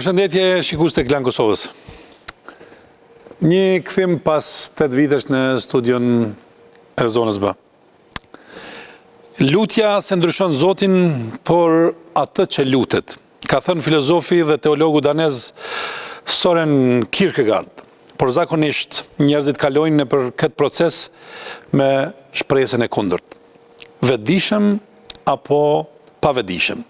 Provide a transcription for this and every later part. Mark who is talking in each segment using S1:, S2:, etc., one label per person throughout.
S1: Përshëndetje shikues të Klan Kosovës. Një kthim pas 8 vitesh në studion e zonës B. Lutja se ndryshon Zotin, por atë që lutet, ka thënë filozofi dhe teologu danez Søren Kierkegaard. Por zakonisht njerëzit kalojnë nëpër këtë proces me shpresën e kundërt. Vetëdijshëm apo pavetëdijshëm.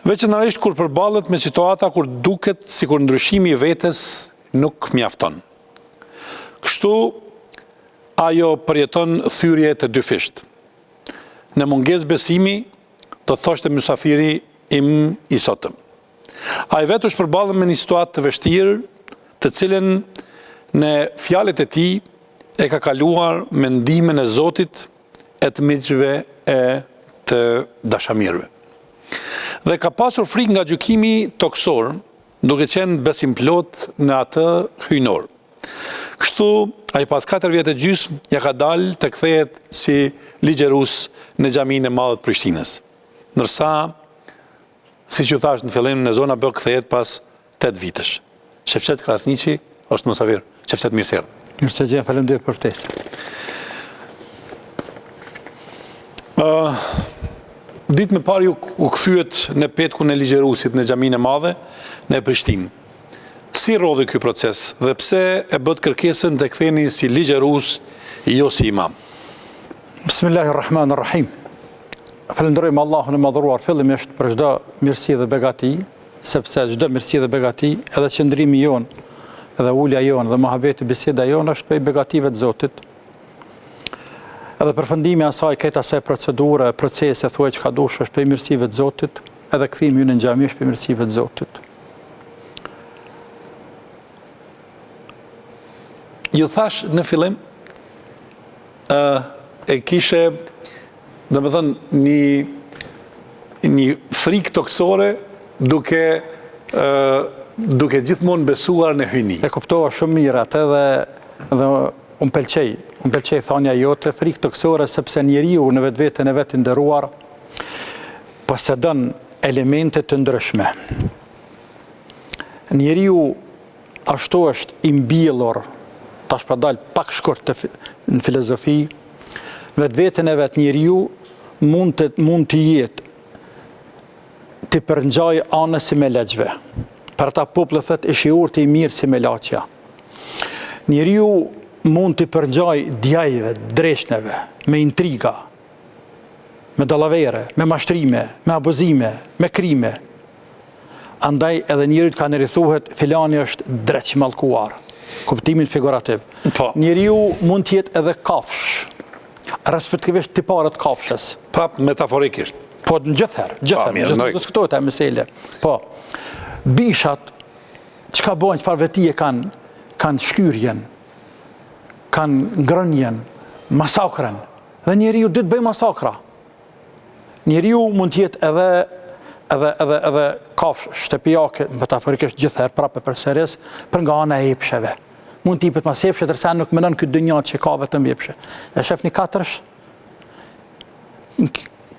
S1: Veçanërisht kur përballet me situata kur duket sikur ndryshimi i vetes nuk mjafton. Kështu ajo përjeton thyrje të dyfisht. Në mungesë besimi, do thoshte mysafiri im i sotëm. Ai vetë është përballur me një situatë të vështirë, të cilën në fjalët e tij e ka kaluar me ndihmën e Zotit e të miqve e të dashamirëve. Dhe ka pasur frikë nga gjykimi toksor, duke qenë besimplot në atë hyjnor. Kështu, ai pas 4 vjet e gjysmë ja ka dalë të kthehet si ligjerus në xhaminë e madhe të Prishtinës. Ndërsa, siç ju thash në fillim, në zona B kthehet pas 8 vitesh. Shefqet Krasniqi është mosavir. Shefqet mirë se erdhë.
S2: Mirë se gjeni, faleminderit për ftesën.
S1: Ditë më parë u kthyet në petkun e ligjerusit në xhaminë e madhe në Prishtinë. Si rodhi ky proces dhe pse e bët kërkesën të ktheheni si ligjerus, jo si imam?
S2: Bismillahirrahmanirrahim. Falenderojmë Allahun e madhëruar fillimisht për çdo mirësi dhe begati, sepse çdo mirësi dhe begati, edhe qëndrimi jon, edhe ulja jon dhe mohabeti biseda jon është për begative të Zotit. Edhe përfundimi asaj këtë asaj procedure, procese, thuaj që ka dush është për mirësive të Zotit, edhe kthimi në xhami është për mirësive të Zotit.
S1: Ju thash në fillim, e kishe, domethënë, një frikë toksore duke gjithmonë besuar në hyjni.
S2: E kuptova shumë mirë atë dhe unë pëlqej thonja jote, frikë toksore, sepse njeriu në vetveten e vet nderuar posedon elemente të ndryshme. Njeriu ashtu është i mbjellur, tash pa dal pak shkurt në filozofi, vetveten e vet njeriu mund të jetë të përngjaj anës si me legjve. Për ata popullë thët i shiur të i mirë si me laqja. Njeriu mund të përngjaj djajve, dreshneve, me intriga, me dallavere, me mashtrime, me abuzime, me krime. Andaj edhe njerit ka nërithuhet filani është dreq mallkuar, kuptimin figurativ. Njeriu mund të jetë edhe kafsh, respektivisht tiparët kafshës.
S1: Prap metaforikisht.
S2: Po në gjithherë, diskutohet e mesele. Po, bishat, çka bojnë, çfarë vetije kanë shkyrjen, kanë ngrënjen, masakrën, dhe njeriu ditë bëj masakra. Njeriu mund të jetë edhe kafsh shtëpiake, metaforikisht gjithherë prapë përsëris, për nga ana e epsheve. Mund të jepet mas epshe, tërsa nuk menon këtë dynjat që ka vetëm epshe. E shef një katërsh?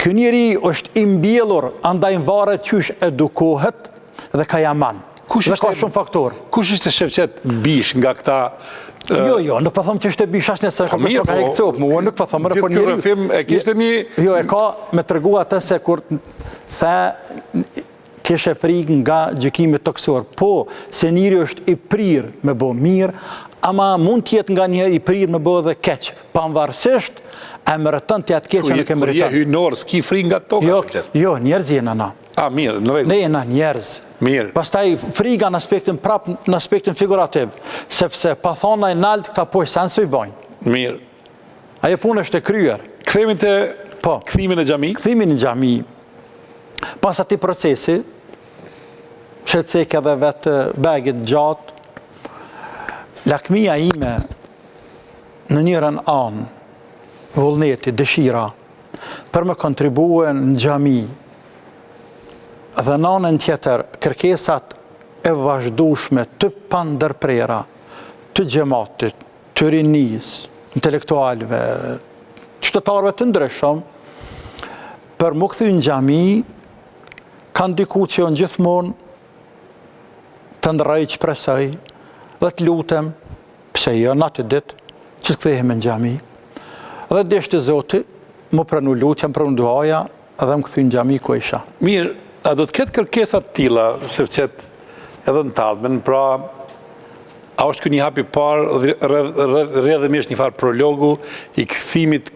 S2: Ky njeri është i mbjellur, andaj varet qysh edukohet dhe ka jaman. Dhe ka shumë faktor.
S1: Kush ishte Shefqet Bish nga këta?
S2: Jo, nuk po them që ishte Bish asnjë se ka hek cop, nuk po them, por njeriu
S1: film e kishte një.
S2: Jo, e ka me tregu atë se kur the kishe frikë nga gjykimi toksor. Po, se njeriu është i prirë me bë mirë, ama mund të jetë nga njëherë i prirë me bë edhe keq, pavarësisht e meriton të atë keq që nuk e meriton.
S1: Kur je hyjnor, s'ki frikë nga toka, Shefqet?
S2: Jo, njerëz jena na.
S1: Mirë, në rregull.
S2: Ne jena njerëz.
S1: Mirë.
S2: Pastaj friga në aspektin figurativ, sepse pa thona e nalt këta poshtë sa nësë i bajnë.
S1: Mirë.
S2: Ajo punë është e kryer.
S1: Kthehemi te kthimin e xhami.
S2: Kthimin e xhami. Pas atij procesi, shëtësek edhe vetë begit gjatë, lakmia ime në njërën anë, vullneti, dëshira, për me kontribue në xhami, dhe në anën tjetër, kërkesat e vazhdueshme të pandërprera, të xhamatit, të rinis, intelektualve, qytetarëve të ndryshëm, për më kthy në xhami, kanë diku që janë gjithmonë të ndërrej që presoj, dhe të lutem, pse jo, natë ditë, që të kthehemi në xhami. Dhe deshte Zoti, më pranu lutja, më pranu duaja, dhe më kthy në xhami ku isha.
S1: Mirë, a do të ketë kërkesat tilla, shefqet, edhe në tallmen, pra, a është ky një hap i parë, rrjedhimisht një farë prologu i kthimit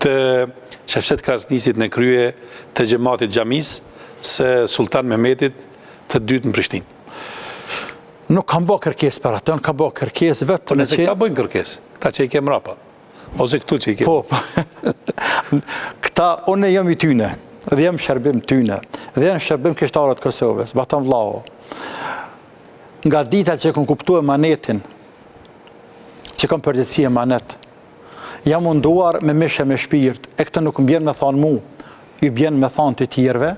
S1: të shefqet Krasnisit në krye të xhamatit xhamis se Sultan Mehmetit të dytë në Prishtinë?
S2: Nuk kam bë kërkesë për atë, kam bë kërkesë vetëm
S1: Po nëse këta bëjnë kërkesë, këta që i ke mrapa, ose këtu që i ke.
S2: Po, këta, unë jam i tyne, dhe jam shërbim tyne, dhe jam shërbim kështarët Kosovës, batan vllau. Nga dita që kom kuptu e manetin, që kom përgjithsi e manet, jam munduar me mishe me shpirt, e këtë nuk më bjen me thonë mu, ju bjen me thonë të tjerve,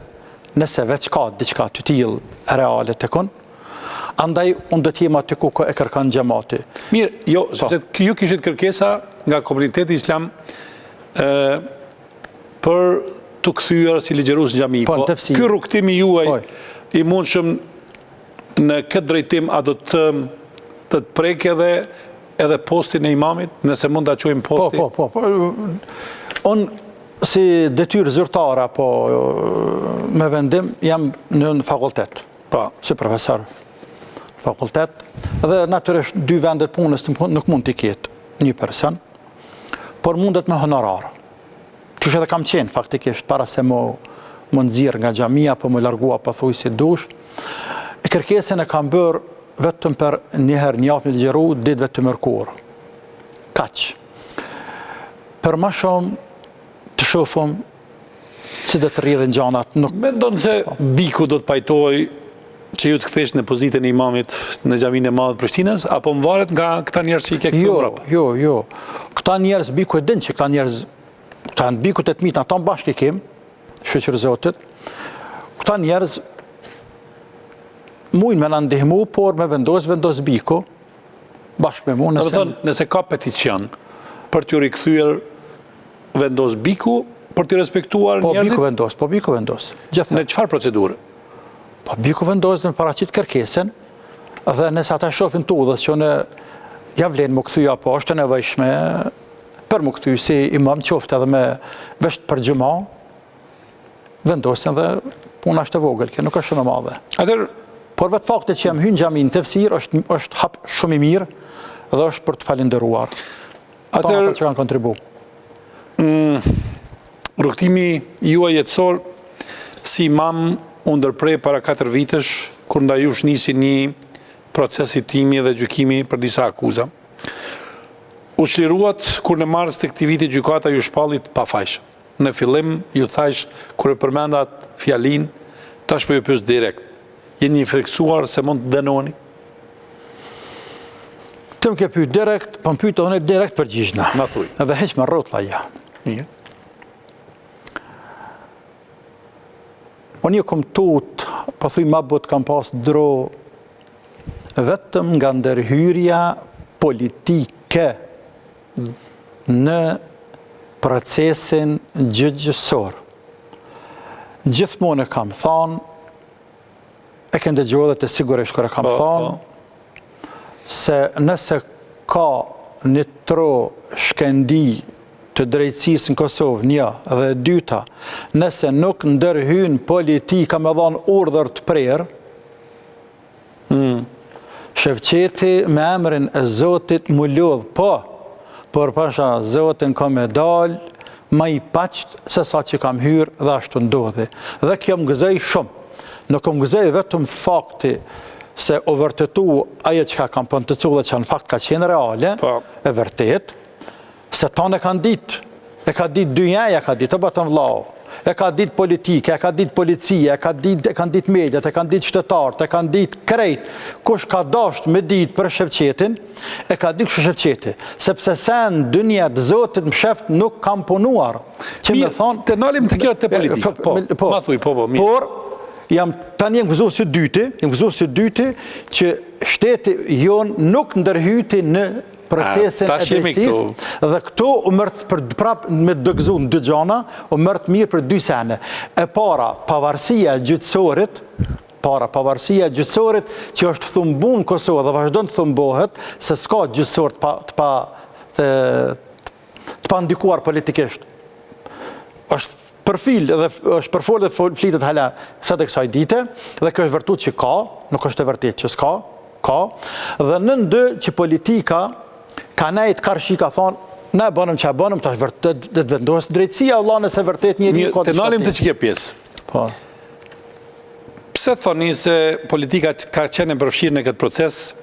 S2: nëse veç ka diçka të tillë reale të kun, andaj unë do t'jem aty ku e kërkan xhamati.
S1: Mirë, jo, sepse ju kishit kërkesa nga komuniteti islam për të kthyer si ligjërues në xhami.
S2: Po,
S1: ky rrugtimi juaj i mundshëm në këtë drejtim a do të prek edhe postin e imamit, nëse mund ta quajmë posti?
S2: Po. Unë si detyrë zyrtare apo me vendim jam në fakultet.
S1: Po.
S2: Si profesor fakultet, dhe natyrisht dy vendet punës nuk mund t'i ketë një person, por mundet me honorar. Qysh edhe kam qenë faktikisht para se më nxirr nga xhamia apo më largua pothuajse dush. Kërkesën e kam bërë vetëm për një herë një javë ligjëru ditëve të mërkurë. Kaq. Për më shumë të shohim si do të rrjedhin gjanat.
S1: Mendon se Biku do të pajtoj që ju të kthesh në pozitën e imamit në xhaminë e madhe të Prishtinës, apo më varet nga këta njerëz që i ke këtu mbrapa?
S2: Jo. Këta njerëz Biku e din që këta njerëz, këta në Biku të mitën, ata bashkë i kem, shqyqër Zotit, këta njerëz mujnë me në ndihmu, por me vendos Biku, bashkë me mu.
S1: Nëse ka peticion për t'ju rikthyer, vendos Biku, për t'i respektuar njerëzit?
S2: Po Biku vendos.
S1: Në çfarë procedurë?
S2: Po Biku vendos në paraqit kërkesën, dhe nëse ata shohin të udhës që në ja vlen më kthy apo është e nevojshme për më kthy si imam qoftë edhe me vesh për xhuma, vendosin dhe puna është e vogël, kjo nuk është shumë e madhe. Por vetë fakti që jam hyrë në xhamin tefsir është hap shumë i mirë dhe është për të falenderuar. Ata që kanë kontribu.
S1: Rrugtimi juaj jetësor si imam u ndërprej para 4 vitesh, kur ndaj jush nisi një proces i timi dhe gjykimi për disa akuza. U çliruat kur në mars të këtij viti gjykata ju shpallit pafajshëm. Në fillim ju thash kur e përmendat fjalin, tash po ju pyes direkt. Jeni i friksuar se mund të dënoni?
S2: Të më ke pyet direkt, po më pyet unë direkt përgjigjna.
S1: Ma thuj.
S2: Edhe heq me rrotlla ja.
S1: Mirë.
S2: Unë kom tut, po thuj ma bot kam pas dro vetëm nga ndërhyrja politike në procesin gjyqësor. Gjithmonë e kam thonë, e kënë dëgjohë dhe të sigurisht kër e kam thonë, se nëse ka një tro shkendi të drejtësisë në Kosovë, një, dhe dyta, nëse nuk ndërhyn politika me dhanë urdhër të prerë, Shevqeti me emrin e Zotit mu lodh, por pasha Zotin ka me dalë, ma i paqët se sa që kam hyrë dhe ashtu ndodhi. Dhe kjo më gëzej shumë. Nuk më gëzej vetëm fakti se o vërtetu aje që ka kam pëntëcu dhe që në fakt ka qenë reale, e vërtet, se ta në kanë ditë, e ka ditë dyja, e ka ditë të batën vlau, e ka ditë politike, e ka ditë policia, e kanë ditë mediat, e kanë ditë qytetarët, e kanë ditë krejt, kush ka dasht me ditë për Shevqetin, e ka ditë kështë Shevqeti, sepse sen dënjet Zotit më sheft nuk kam punuar, që me thonë...
S1: Të nalim të kjo të politika, ma thuj, mirë.
S2: Por, tani jem gëzohë si dyti, që shteti jonë nuk ndërhyti në procesin e drejtësisë, dhe këto u mërtë prap me dëgzu në dy gjana, u mërtë mirë për dy sene. E para, pavarësia gjyqësorit para. Pavarësia e gjyqësorit që është thumbu në Kosovë dhe vazhdon të thumbohet se s'ka gjyqësor të pa ndikuar politikisht. Është përfil dhe është përfol dhe flitet hala sa të kësaj dite dhe kjo është vërtet që ka, nuk është e vërtet që s'ka, ka. Dhe në ndë që politika ka nejt karshi ka thonë ne bënëm që bënëm, të është vërtet dhe të vendosë drejtësia, Allah nëse vërtet njëri ka
S1: të nalim të që ke pjesë.
S2: Po.
S1: Pse thoni se politika ka qenë e përfshirë në këtë proces,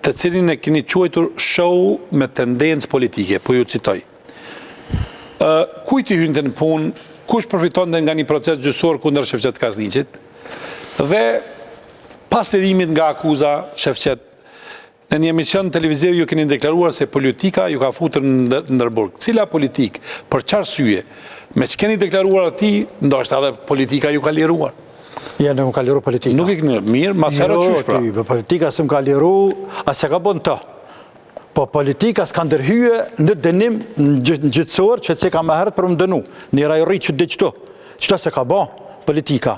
S1: të cilin e keni quajtur show me tendencë politike, po ju citoj. Kujt i hynte në punë, kush përfitonte nga një proces gjyqësor kundër Shefqet Kasniqit, dhe pas lirimit nga akuza Shefqet, në një emision televiziv ju keni deklaruar se politika ju ka futur në ndërburg. Cila politik, për çfarë arsye, me që keni deklaruar ati, ndoshta edhe politika ju ka liruar.
S2: Ja, në më ka liru politika.
S1: Nuk i kënë mirë, ma sërë qysh pra.
S2: Politika së më ka liru, asë ka bon të. Po politika s'ka ndërhyje në dënim në gjyqësor që se ka më herët për më dënu. Një rajori që dhe qëto. Qëto se ka bo politika.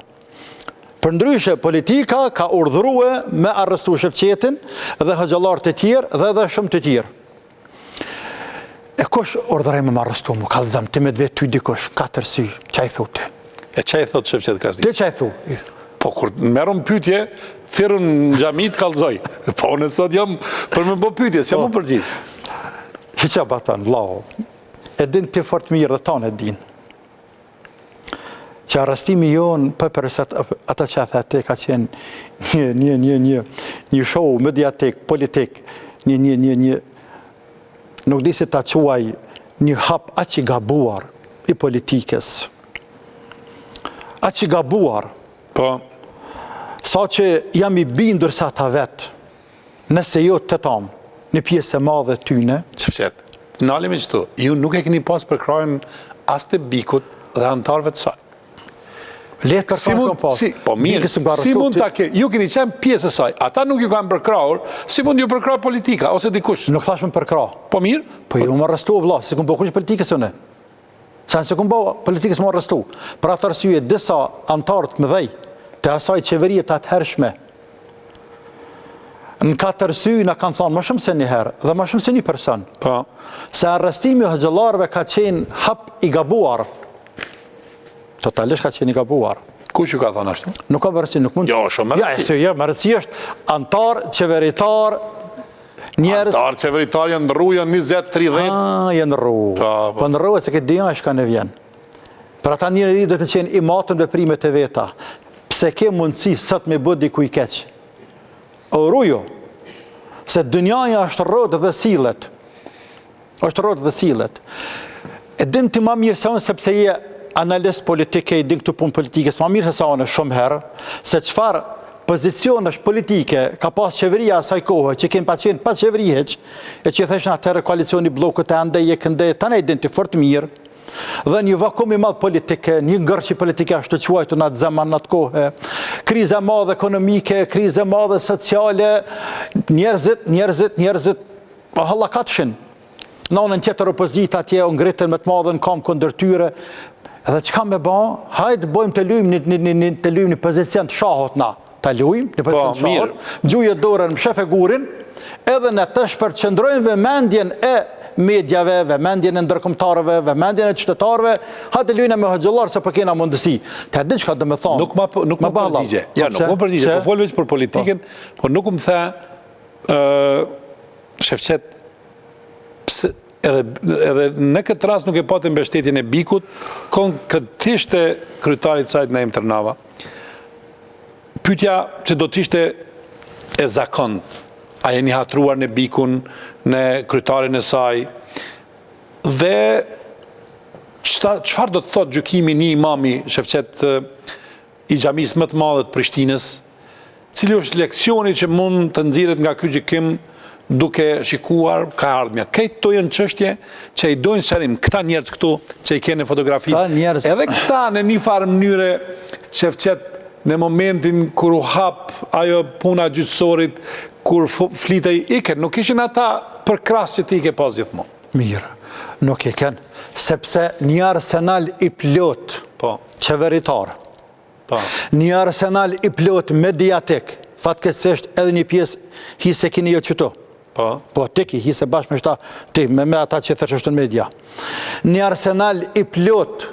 S2: Për ndryshe, politika ka urdhrue me arrestu Shefqetin dhe hëgjallar të tjerë dhe shumë të tjerë. E kush urdhrej me më arrestu mu, kalëzëm, ti me dve ty dikush, 4 sy, qaj thute.
S1: E qaj thot Shefqet Kasniq?
S2: Dhe qaj thu?
S1: Po, kur merëm pytje, thirën në gjamit kalzoj. Po, në sot jam për me bo pytje, se mu përgjith.
S2: Hiqa batan, vlau, e din ti fort mirë dhe tanë e din. Që arrestimi jonë, për përësat ata që a the ka qenë një show mediatik, politik, nuk di si ta quaj një hap aq i gabuar i politikës. Aq i gabuar.
S1: Po.
S2: Sa që jam i bindur sa ta vetë, nëse jo të tamë, një pjesë e madhe tyne.
S1: Shefqet, nalimi qëtu, ju nuk e keni pas për krajën as të bikut dhe antarëve të saj.
S2: Letë për krajën kom pas.
S1: Po mirë, si mund të ke, ju keni qenë pjesë e saj, ata nuk ju kanë përkrahur, si mund ju përkrah politika, ose dikush?
S2: Nuk thashme përkrah.
S1: Po mirë?
S2: Po ju më arrestu, vla, se këmë bo kush politikës une. Sa nëse këmë bo politikës më arrestu. Për atë arsye, disa antarët më dhej, të asaj qeveriet atë hershme, në 4 sy në kanë thonë më shumë se një herë dhe më shumë se një person.
S1: Po.
S2: Se arrestimi i hëgjallarve ka qenë hap i gabuar. Totalisht ka qenë i gabuar.
S1: Kush ju ka thonë ashtu?
S2: Nuk ka mërësi, nuk mund...
S1: Jo, shumë mërësi.
S2: Ja, mërësi është antar, qeveritar, njerës...
S1: Antar, qeveritar janë në rru, janë 20-30...
S2: Janë në rru. Po në rru e se këtë dhja është ka në vjenë. Për ata njëri dhe të qenë i matën dhe primet e veta. Pse ke mundësi sët me bët diku i keqë? O rujo, se dënjaja është rrodë dhe silet. është rrodë dhe silet. E din ti ma mirë se unë, sepse je analist politike, i din këtu punë politikës, ma mirë se sa unë shumë herë, se qëfar pozicion është politike, ka pas qeveria asaj kohë, që kemë qenë pas qeveri heq, e që theshën atërë koalicioni blokët e ande, je kënde, ta ne i din ti fort mirë, dhe një vakum i madh politike, një ngërçi politike ashtu të quajtu në atë zaman, në atë kohë, krize madhe ekonomike, krize madhe sociale, njerëzit, hallakatshin. Në anën tjetër opozita atje u ngritën me të madhen kam kundër tyre, edhe çka me ba, hajtë bojmë të lujmë një pozicion të shahot na, të lujmë një pozicion të shahot, gjuje dorën më shef e gurin, edhe në të shpërqendrojmë vëmendjen e medjave, vëmendjen e ndërkombëtarëve, vëmendjen e qytetarëve, hajtë lujna me hëgjëllar se po kena mundësi. Të di çka do të thonë.
S1: Nuk më përgjigje. Ja, nuk më përgjigje, po fol veç për politikën, po nuk më the Shefqet, edhe në këtë rast nuk e patë mbështetjen e Bikut, konkretisht e kryetarit sajt Naim Tërnava. Pyetja që do të ishte e zakont, a jeni hatruar në Bikun, në kryetarin e saj, dhe çfarë do të thotë gjykimi një imami Shefqet i xhamisë më të madhe të Prishtinës, cili është leksioni që mund të nxirret nga ky gjykim duke shikuar ka ardhmja. Këto to janë çështje që i dojnë shërim këta njerëz këtu që i kanë fotografi. Edhe këta në një farë mënyre Shefqet në momentin kur u hap ajo puna gjyqësorit, kur flitej iken, nuk ishin ata për krahas që ti ke pas gjithmonë.
S2: Mirë, nuk iken, sepse një arsenal i plot qeveritar Një arsenal i plot mediatik, fatkeqësisht edhe një pjesë hise kini jo qëto. Po, ti ki hise bashkë me shta, ti, me ata që thërsh është në media. Një arsenal i plot.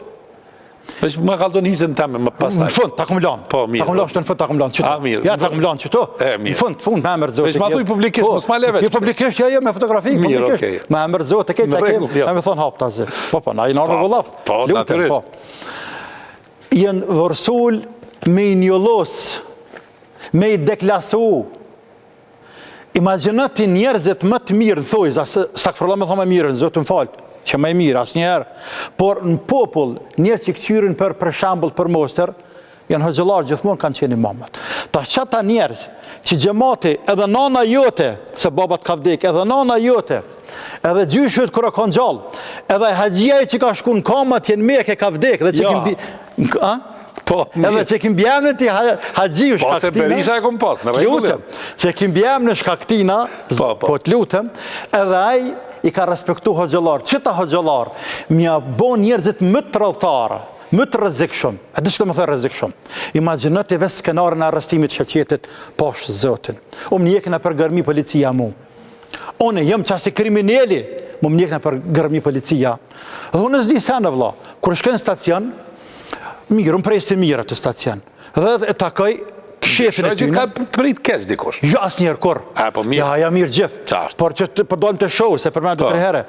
S1: Më kaldon hisën teme, më pas taj.
S2: Në fund, ta kum lanë.
S1: Po, mirë.
S2: Ta kum lanë, shtë në fund, ta kum lanë qëto.
S1: Mirë.
S2: Ja, ta kum lanë qëto.
S1: Mirë.
S2: Në fund, me emër zote.
S1: Veç ma thuj publikisht, mos ma leve.
S2: Jo, publikisht, jo, me fotografi,
S1: Mirë,
S2: publikisht. Me emër zote, ke që kem, me thonë hap të azë. Po, na i nërë vëllaf.
S1: Po, naturisht.
S2: Jenë vërsul me i njëllos, me i deklasu. Imaginati njerëzit më të mirë, në thoi, stakfërla me thome mirë, në zotë më falë, që më e mirë, asë njerë, por në popull, njerë që këqyrin për shambull, për moster, janë hëgjëlarë gjithmonë kanë qenë imamat. Ta qëta njerëz, që gjemati, edhe nana jote, se babat ka vdek, edhe nana jote, edhe gjyshyt kërë kanë gjallë, edhe haqjaj që ka shku në kamat, jenë meke ka vdek, dhe që edhe që kim bjem në ti haqiju shkaktina.
S1: Po, se Berisha e kom pas, në regullim.
S2: Që kim bjem në shkaktina, po të lutem, edhe aj i ka respektu hoxëlar. Qëta hoxëlar, mja bo njerëzit më të rëlltarë, më të rëzikshëm. E dhe që të më thë rëzikshëm. Imaginët i ves skenarën e arrestimit shëqetit poshtë zotin. Umë njekën e për gërmi policia mu. One, jem qasi krimineli, më njekën e për gërmi policia. Dhe unë zdi se në vla, kër shkën stacion, mirë, unë prejsi mirë të stacion. Dhe e takoj këshefin e ty.
S1: Shë ka prit keq dikosh?
S2: Jo, asë njerë kur.
S1: Po mirë.
S2: Ja, mirë gjithë.
S1: Qashtë.
S2: Por që përdojmë të shohë, se përmenë të 3 herë.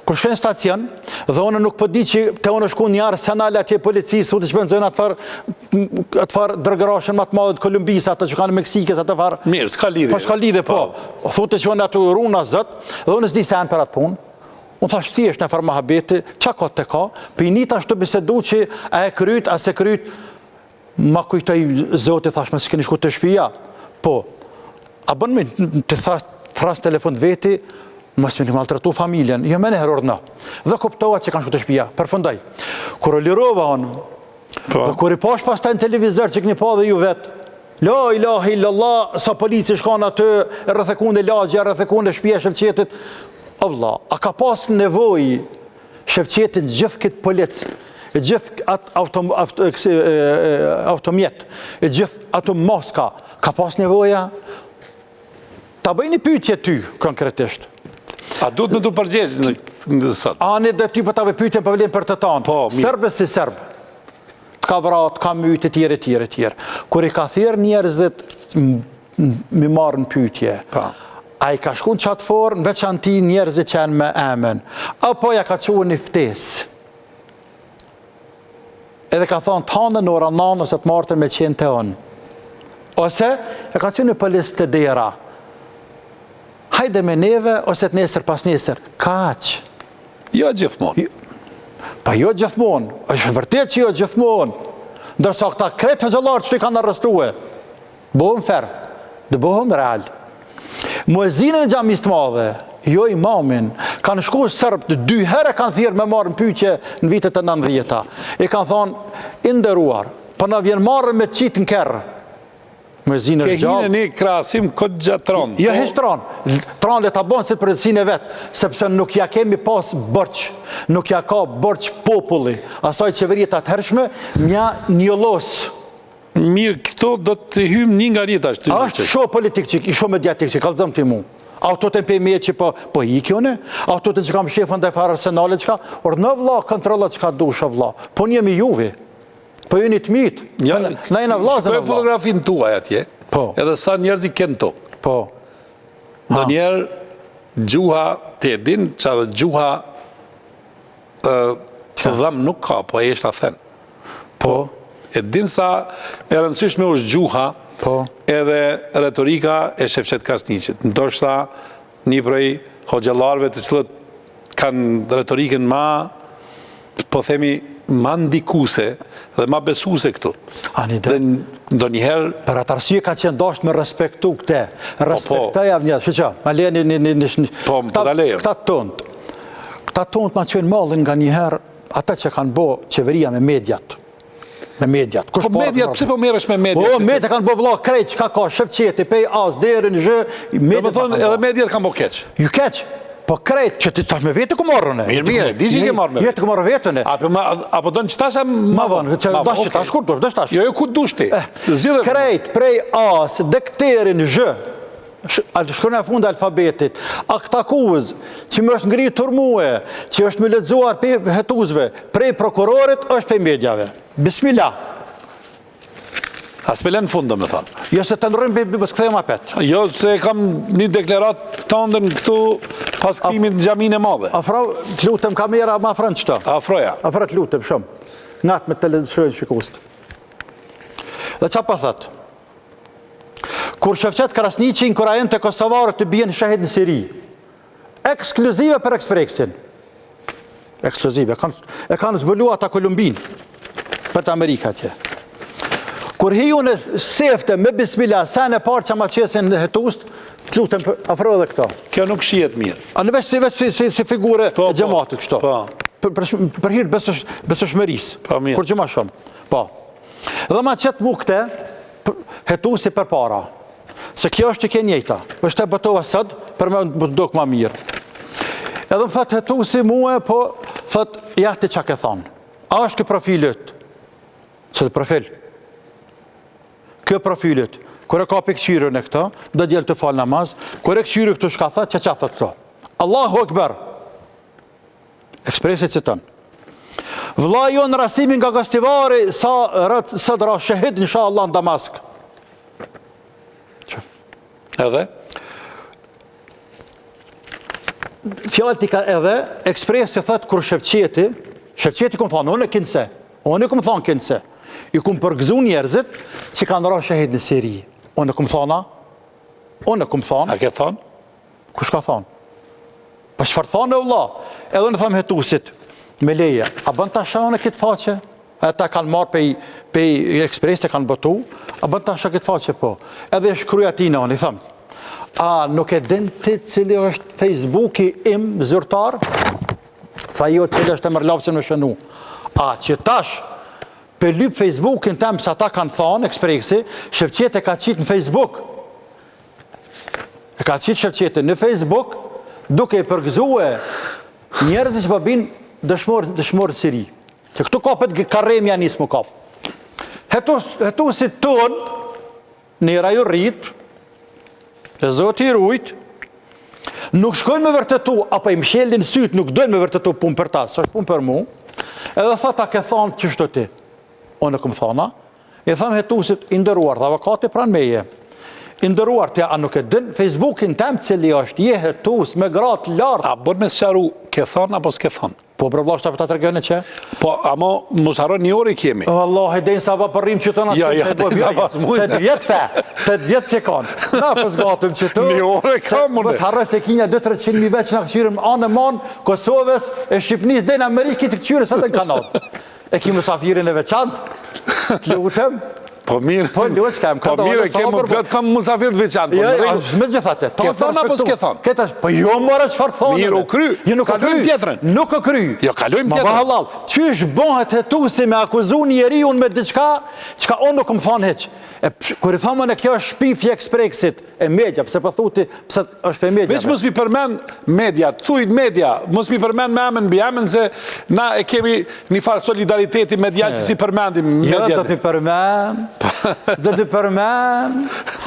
S2: Kër shkën stacion, dhe unë nuk përdi që të unë shku një arsenal atje policisë, u të që bëndzojnë atë farë drëgërashën matë madhe të Kolumbisë, atë që kanë Meksikës, atë farë.
S1: Mirë, s'ka lidhje.
S2: Po, s'ka lidhje, po. Thotë që unë atë runa zëtë, dhe unë s'di se anë për atë punë. Unë thashtë thjesht në farmahabeti, qa ka të ka, për i një tash të bisedu që a e kryt, a se kryt, ma kujtoj zote, thashme, s'keni shku të shpija. Po, a bën me të thras telefon të veti, mos me një maltratu familjen, jo me në herorna. Dhe kuptova që kanë shku të shpija, përfëndaj. Kër o lirova unë, dhe kër i pash pas taj në televizor që këni pa dhe ju vetë, la ilahi illallah, sa polici shkana të rrëthekun e lagja, rrëthekun e shpija shëfqetit, Allah, a ka pas nevoj shëfqetin gjithë këtë polic, gjithë atë automjet, gjithë atë moska, ka pas nevoja? Ta bëj një pyetje ty, konkretisht.
S1: A du të me du përgjegjës në sëtë?
S2: Ani dhe ty për ta bëj pyetje për vlen për të tanë.
S1: Po, mirë.
S2: Serbë si serbë. Të ka vrat, ka mytë, tjere. Kër i ka thirë njerëzit, mi marë në pyetje. A i ka shku në qatë forë, në veçanti njerëzit që janë me emen. Apo ja ka quë një ftes. Edhe ka thonë, të hanë në ora nanë, ose të martën me qenë të onë. Ose, ja ka quë një polis të dera. Hajde me neve, ose të nesër pas nesër. Kaq.
S1: Jo gjithmonë.
S2: Pa jo gjithmonë. është vërtet që jo gjithmonë. Ndërsa këta kretë hëgjëllarë që i kanë arrestuhe. Bohëm ferë. Dhe bohëm real. Muezinën e xhamis të madhe, jo imamin, kanë shku sërbë të 2 herë kanë thirrë me marrë në pyetje në vitet e 90-ta. E kanë thonë, i nderuar, po na vjen marrë me qitë në kerë. Muezinë e gjallë.
S1: Ke hinë një krasim këtë gjatë tronë.
S2: Jo, hish tronë. Tronë le ta bënë si përgjithsinë e vetë, sepse nuk ja kemi pas bërç, nuk ja ka bërç populli. Asaj qeverie të atëhershme, mja njëllosë.
S1: Mirë, këto do të hymë një nga rita ashtë.
S2: Ashtë shumë politik që, shumë mediatik që, kalëzëm të mu. Auto të me që po i kjone, auto të që kam shefën dhe farë arsenalet që ka, or në vla, kontrolat që ka dusha vla. Po njemi juve, po ju një të mitë, na i në vla zë në vla.
S1: Shkoj fotografin tuaj atje, edhe sa njerëz i kënë to.
S2: Po.
S1: Në njerë, gjuha të edin, që edhe gjuha dham nuk ka, po e ishtë a thënë.
S2: Po.
S1: E din sa e rëndësishme është gjuha edhe retorika e Shefqet Kasniqit. Ndoshta një prej hoxhallarëve të cilët kanë retorikën ma, po themi, ma ndikuse dhe ma besuse këtu. Dhe ndonjëherë...
S2: Për atë arsye ka qenë dashur me respektu këte. Respektaj avnjët. Shqyqa, ma lejeni...
S1: Po, më të lejo.
S2: Këta tonët ma qenë mallin nga njëherë ata që kanë bo qeveria me mediat. Me mediat.
S1: Po mediat, pëse po merresh me mediat?
S2: Po, mediat kanë bo vla krejt, që ka Shëfqeti, pej as, deri në zhë,
S1: mediat... Do më thonë, edhe mediat kanë bo keq.
S2: Ju keq. Po krejt që ti tash me vete ku marrën e.
S1: Mirë, di që ke marrë me vete.
S2: Jetë ku marrë vetën e.
S1: Apo do në që tasha
S2: Ma vonë, që dash që tash, kur do, dash tash.
S1: Jo, ku dush ti. Zgjidhe.
S2: Krejt prej as, dekterin zhë, shkron e fund alfabetit, aktakuz, që më është ngri turmue, që është më lexuar për hetuzve, prej prokurorit është për medjave. Bismillah.
S1: A s'pelen fund, do me thonë.
S2: Jo se të ndrojmë bës këthejmë apet.
S1: Jo, se kam një deklarat të ndën këtu pas këtimit në gjamin e madhe.
S2: Afro, të lutëm kamera ma afrën qëto.
S1: Afroja.
S2: Afro të lutëm shumë. Ngatë me televizionit shikust. Dhe qa pa thët? Kur Shevqet Krasniqin, kur ajen të Kosovarët të bjen shahid në Siri. Ekskluzive për Ekspresin. Ekskluzive. E kanë zbulu ata Kolumbin. Për të Amerika tje. Kur hiju në sefte me bismillah, sen e parë që ma qesin në hetust, të lutëm afro dhe këto.
S1: Kjo nuk shihet mirë.
S2: A në veç si figure e gjematit kështo. Për hirë besëshmëris.
S1: Mirë.
S2: Kur gjema shumë. Po. Dhe ma qëtë mu këte, hetusi për para. Se kjo është që ke njejta. është e bëtova sëd, për me më duk ma mirë. Edhe më thët hetusi muë, po thët, jahti që ke thonë. A është kë profilit? Se të profil. Kjo profilit, kër e ka për këshyrën e këta, dhe djelë të falë namaz, kër e këshyrë këtu shka thët, që thët këto? Allahu Ekber. Ekspresit që tënë. Vla jo në rasimin nga gastivari, sa rëtë sëdra shahid, insha Allah në Damask.
S1: Edhe?
S2: Fjallë t'i ka edhe, ekspresit thët kër Shevqeti këmë thonë, unë e kinëse, unë e këmë thonë kinëse. I kumë përgëzu njerëzit që kanë ra shahid në Siri. Unë e kumë thona? Unë e kumë thonë?
S1: A ke thonë?
S2: Kush ka thonë? Pa shfar thonë e vëlla? Edhe në thamë hetusit, me leje, a bën të asha në këtë faqe? E ta kanë marë pej Ekspres, e kanë bëtu, a bën të asha këtë faqe po? Edhe shkruja tina, unë i thamë, a nuk e din ti cili është Facebooki im zyrtar? Tha jo cili është e mërlapsin me shënu. A që tash, për lypë Facebookin temë, sa ta kanë thonë, Ekspresi, Shevqet e ka qitë në Facebook. E ka qitë Shevqet në Facebook, duke i përgëzue njerëzit që përbin dëshmorë Siri. Që këtu kapët karemja nisë më kapë. Hetu si tonë, në i raju rritë, e zotë i rujtë, nuk shkojnë me vërtetu, apo i mshelin sytë, nuk dojnë me vërtetu punë për ta, së është punë për mu, edhe thata ke thonë që shto ti. Unë e këmë thona, i thamë hetusit indëruar, dhe avokati pranë meje, indëruar të a nuk e din, Facebookin temë cili është, je hetus me gratë lartë.
S1: A bërë me së qaru, ke thonë apo s'ke thonë?
S2: Po bërë shta për ta të regënë që?
S1: Po, amo, mos harron një orë i kemi.
S2: Allah, e denë sa ba përrim që të
S1: Ja, denë sa pas mujnë.
S2: 8 vjetë fe, 8 vjetë që kanë. Na, pës gatëm që të.
S1: Një orë e kam, mëne.
S2: Mos harroj se kinja 200-300.000 veç në këqyrim anë e manë, Kosovës, e Shqipnis, dhe në Amerikë, të këqyri sa të në kanal. E ki musafirin e veçantë, të lutëm.
S1: Po mirë,
S2: po lutë që
S1: po mirë, kam musafir të veçantë.
S2: Jo, me gjithate.
S1: Ke thonë apo s'ke thonë?
S2: Po jo mërë çfarë thonë.
S1: Mirë, u kry. Kalojmë tjetërën.
S2: Nuk u kry.
S1: Jo, kalojmë tjetërën.
S2: Ma ba halal. Qysh bëhet hetusi me akuzu njeri unë me diçka, qka unë nuk më thonë heq. Kër i thamën e kjo është shpifje Ekspresit e media, pëse pëthuti, pëse është për media.
S1: Veç mos mi përmen media, thujt media, mos mi përmen me amen bjamen, se na e kemi një farë solidariteti medial që si përmendim media.
S2: Jo, do t'i përmen, do t'i përmen,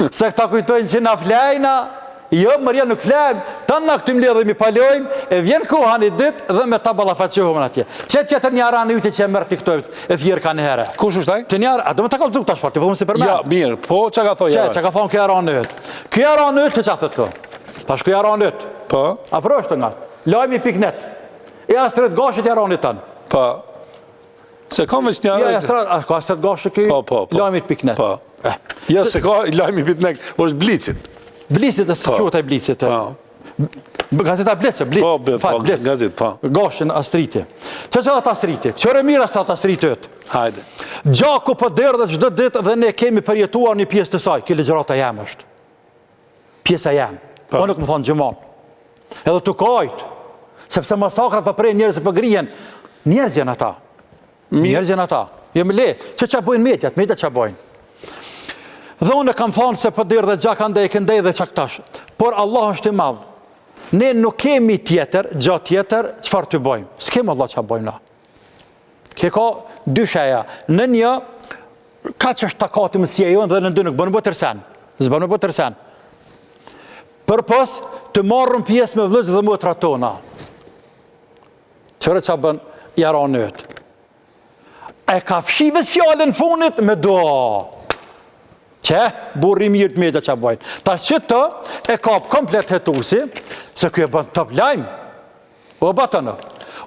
S2: se këta kujtojnë që na flejna, jo, mërja nuk flejmë, ta na këtym ledhemi palojmë, e vjen koha një ditë dhe me ta balafaqohëm në atje. Qëtë qëtër një aranë ujtë që e mërë t'i këtojmë e thjerë ka një herë.
S1: Kush është taj?
S2: Të një aranë, a do me ta kalëzuk tash për, t'i pëllëm si përmen.
S1: Ja, mirë, po që ka thoi
S2: aranë? Që ka thonë kjo aranë në vetë. Kjo aranë në vetë, që thëtë to? Pash kjo aranë në vetë.
S1: Po?
S2: Afro është nga, lajmi.net. E astret gashit aranë tanë.
S1: Po. Se kam veç një
S2: aranë. Ka astret gashit kjo lajmi.net.
S1: Po. Ja, se ka lajmi.net, është Blicit.
S2: Blicit e së qota i Blicit. Gazeta Blicit,
S1: gazet, po.
S2: Gashën Astriti. Që që atë Astriti? Qëre mirë asë atë Astriti ëtë?
S1: Hajde.
S2: Gjaku për dërë dhe çdo ditë dhe ne kemi përjetuar një pjesë të saj. Kjo ligjërata jam është. Pjesa jam. Po nuk më thonë gjëmon. Edhe të kajtë. Sepse masakrat për prej njerëz për grijen. Njerëz janë ata. Njerëz janë ata. Jemi le. Që bojnë mediat që bojnë. Dhe unë e kam thonë se për dirë dhe gjak andej, këndej dhe qaktash. Por Allah është i madhë. Ne nuk kemi tjetër, gjatë tjetër, qëfar të bëjmë? S'kemi Allah që bëjmë na. Ke ka dy sheja. Në një, ka që është takati më sjejon dhe në dy nuk bënë më tërsen. Zbënë më tërsen. Për pas të marrën pjesë me vlëzë dhe motra tona. Qërë që bënë jara nëtë. E ka fshives fjallën funit me do. Që burri mirë të media që bëjnë. Ta që të e kap komplet hetusi, se kjo e bënë top lajmë. O batënë.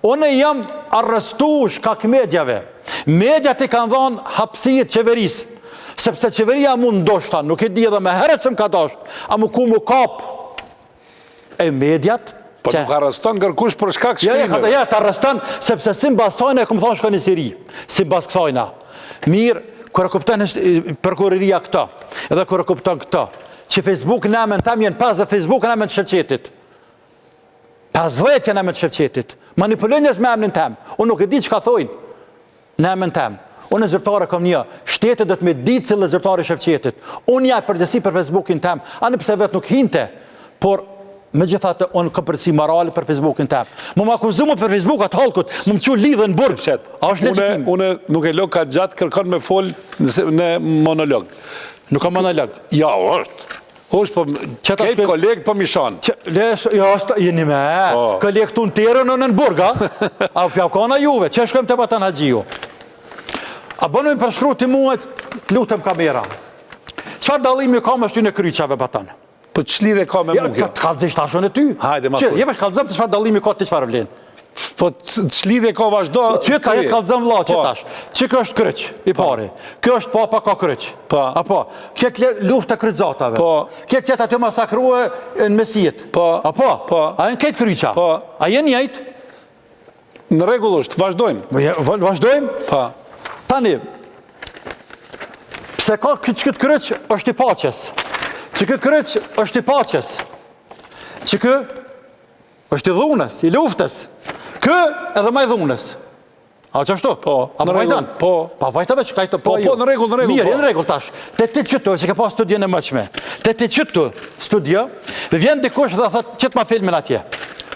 S2: Unë jam arrestuar shkak medjave. Mediat i kanë dhënë hapësirë qeverisë. Sepse qeveria mund ndoshta, nuk e di edhe me herët se më ka dosh, a më ku më kap. E mediat...
S1: Po nuk arreston kërkush për shkak shkrimeve.
S2: Ja, të arreston, sepse si mbas sajna e këmë thonë shka një siri. Si mbas kësajna. Mirë, kërë kupton përkuriria këta, edhe kërë kupton këta, që Facebook në emën tam jenë 50 Facebook në emën të Shevqetit. 50 jenë emën të Shevqetit. Manipulojnës me emën tam. Unë nuk e di që ka thojnë në emën tam. Unë e zërtare kom një, shtetet dhe të me ditë cilë e zërtare Shevqetit. Unë ja përgjësi për Facebookin tam, anë pëse vetë nuk hinte, por me gjithatë unë kam përgjësi morale për Facebookin tam. Më më akuzumë për Facebook atë halkut, më më që lidhe në burë. A është legjitim?
S1: Unë nuk e log ka gjatë kërkon me fol në monolog.
S2: Nuk ka monolog.
S1: Ja, është. është po, kejtë kolegë po mishan.
S2: Ja, jeni me, kolegë të në terën në burga, a pjakona juve, që shkojmë të batan haqiju. A bënëm përshkru të muajt, lutëm kamera. Qëfar dalimi ka me shty në kryqave batanë?
S1: Po që lidhe ka me mu kjo?
S2: Të kalëzisht ashtë në ty.
S1: Hajde, ma thuj.
S2: Jeve shkallëzëm të qëfar dalimi ka të qëfar vlenë.
S1: Po që lidhe ka vazhdo...
S2: Që ka jetë kalëzëm vla, që tash. Që kjo është kryq, i pari. Kjo është papa ka kryq. Apo, këtë luft të kryqzatave. Këtë jetë aty masakruë në mesijet. Apo, a jenë këtë kryqa. A jenë njëjtë?
S1: Në regull është, vazhdojmë.
S2: Vazhdojmë? Tani, pse ka këtë kryq është i paches. Që kë kryq është i paches. Që kë është i dhunës, i luftës. Kë edhe ma i dhunës. A që ashtu?
S1: Po, në regull.
S2: Pa vajtave që ka i të po ju.
S1: Po, në regull.
S2: Mirë, në regull tash. Te ti qëtu, që ke pa studje në mëqme. Te ti qëtu studje, dhe vjen dikush dhe thët qëtë ma filmin atje.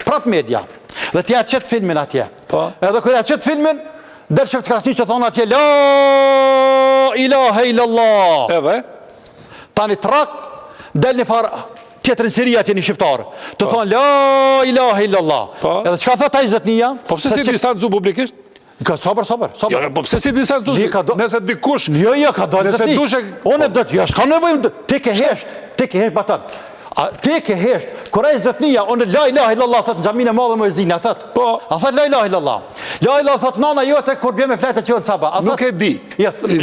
S2: Prap media. Dhe tja qëtë filmin atje. Edhe kërja qëtë filmin, dërë shëftë krasni që thonë atje, la ilahe illallah.
S1: Edhe?
S2: Tani trak, del një farë tjetër në Siria atje një shqiptarë. Të thonë, la ilahe illallah. Edhe që ka thët a i zëtënia?
S1: Po pëse si distancu publikisht?
S2: Sabër.
S1: Po pëse si distancu? Nëse dikush...
S2: Jo, ka dojnë zëtëni.
S1: Nëse dushe...
S2: Unë e dëtë, ja, s'ka nevojmë, ti ke hesht batan. Ti ke hesht, kura i zëtënia, unë la ilahe illallah, thëtë në gjamine madhe më e zinë, a thëtë. A thëtë la ilahe illallah. La ilahe thëtë nana jote, kur bje me flete që jo të saba.
S1: Nuk e di,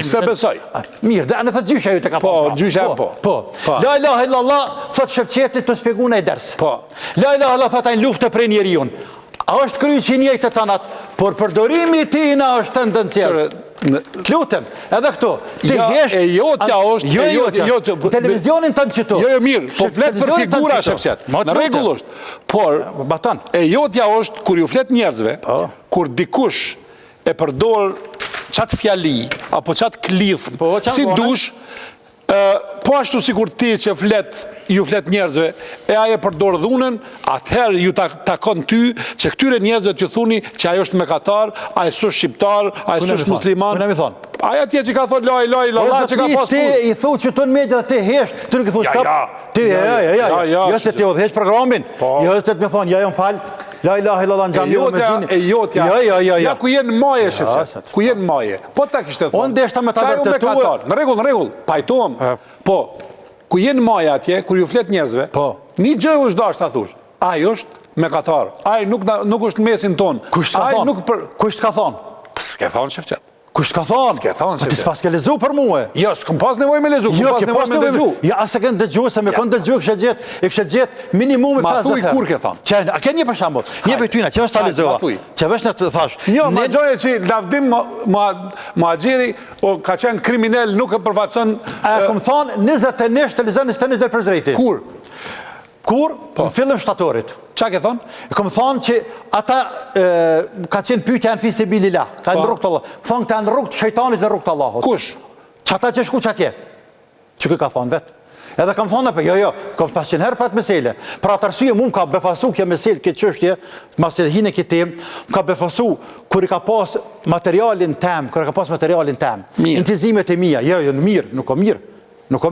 S1: se besoj.
S2: Mirë, dhe në thëtë gjysha ju të ka thonë.
S1: Po, gjysha po.
S2: La ilahe illallah, thëtë Shevqetit të spjegune i dërsë. La ilahe illallah, thëtë ajnë luftë prej njeriun. A është kry që njëjtë të tanat, por përdorimi ti na është tendencias. Të lutem, edhe këtu.
S1: E jotja është...
S2: Televizionin të në qëtu.
S1: Jo, mirë, po fletë për figura Shevqet. Në regull është. Por, e jotja është, kur ju fletë njerëzve, kur dikush e përdor qatë fjali, apo qatë klith, si dush, po ashtu si kur ti që ju flet njerëzve, e aje përdor dhunën, atëherë ju takon ty që këtyre njerëzve t'ju thuni që ajo është mekatar, aje sush shqiptar, aje sush musliman.
S2: Kënë mi thonë?
S1: Aja tje që ka thonë laj, që ka pas
S2: punë. Ti i thu që të në media dhe ti hesht, të nuk i thu shkap. Ti, jo se ti odhesht programin, jo se të me thonë, ja jam falë. La ilahe illallah në gjami me zinë.
S1: E jotja, ja ku jenë maje, Shevqet, ku jenë maje. Po ta kishte thonë.
S2: Unë deshta me ta vërtetua.
S1: Në regull, pajtohem. Po, ku jenë maje atje, kur ju flet njerëzve, një gjë është dashtë ta thush. Ajo është me katar, ajo nuk është mesin tonë.
S2: Kush s'ka thonë?
S1: S'ke thonë, Shevqet.
S2: Kush s'ka thonë?
S1: S'ke thonë,
S2: Shevqet. Ti s'pas ke lezu për muhe.
S1: Jo, s'këm pas nevoj me lezu, këm pas nevoj me dëgju.
S2: Ja, asë kënë dëgju, se me kënë dëgju, kështë gjetë minimumi 50 herë.
S1: Ma thuj kur ke thonë.
S2: A ke një për shambull, një për tyna, që vështë ta lezova, që vështë në të thash.
S1: Një, ma gjoje që lavdim ma gjeri, o ka qenë kriminell, nuk e përfacën...
S2: E këmë thonë, 21 të lezën 21 dhe prezrejti.
S1: Kur?
S2: Kur? Në fillim shtatorit.
S1: Qa ke thonë?
S2: Këmë thonë që ata ka qenë pyetja në fisi bilila, ka në rrugt të Allah. Thonë të në rrugt shëjtanit në rrugt të Allahot.
S1: Kush?
S2: Që ata që shku që atje. që ka thonë vetë. Edhe kam thonë për, jo, kam pas qenë herë për atë mesele. Për atë arsye mu më ka befasu kjo mesele, këtë çështje, mas e hine këtë temë, më ka befasu kur i ka pas materialin tem, intizimet e mia, jo, mirë, nuk o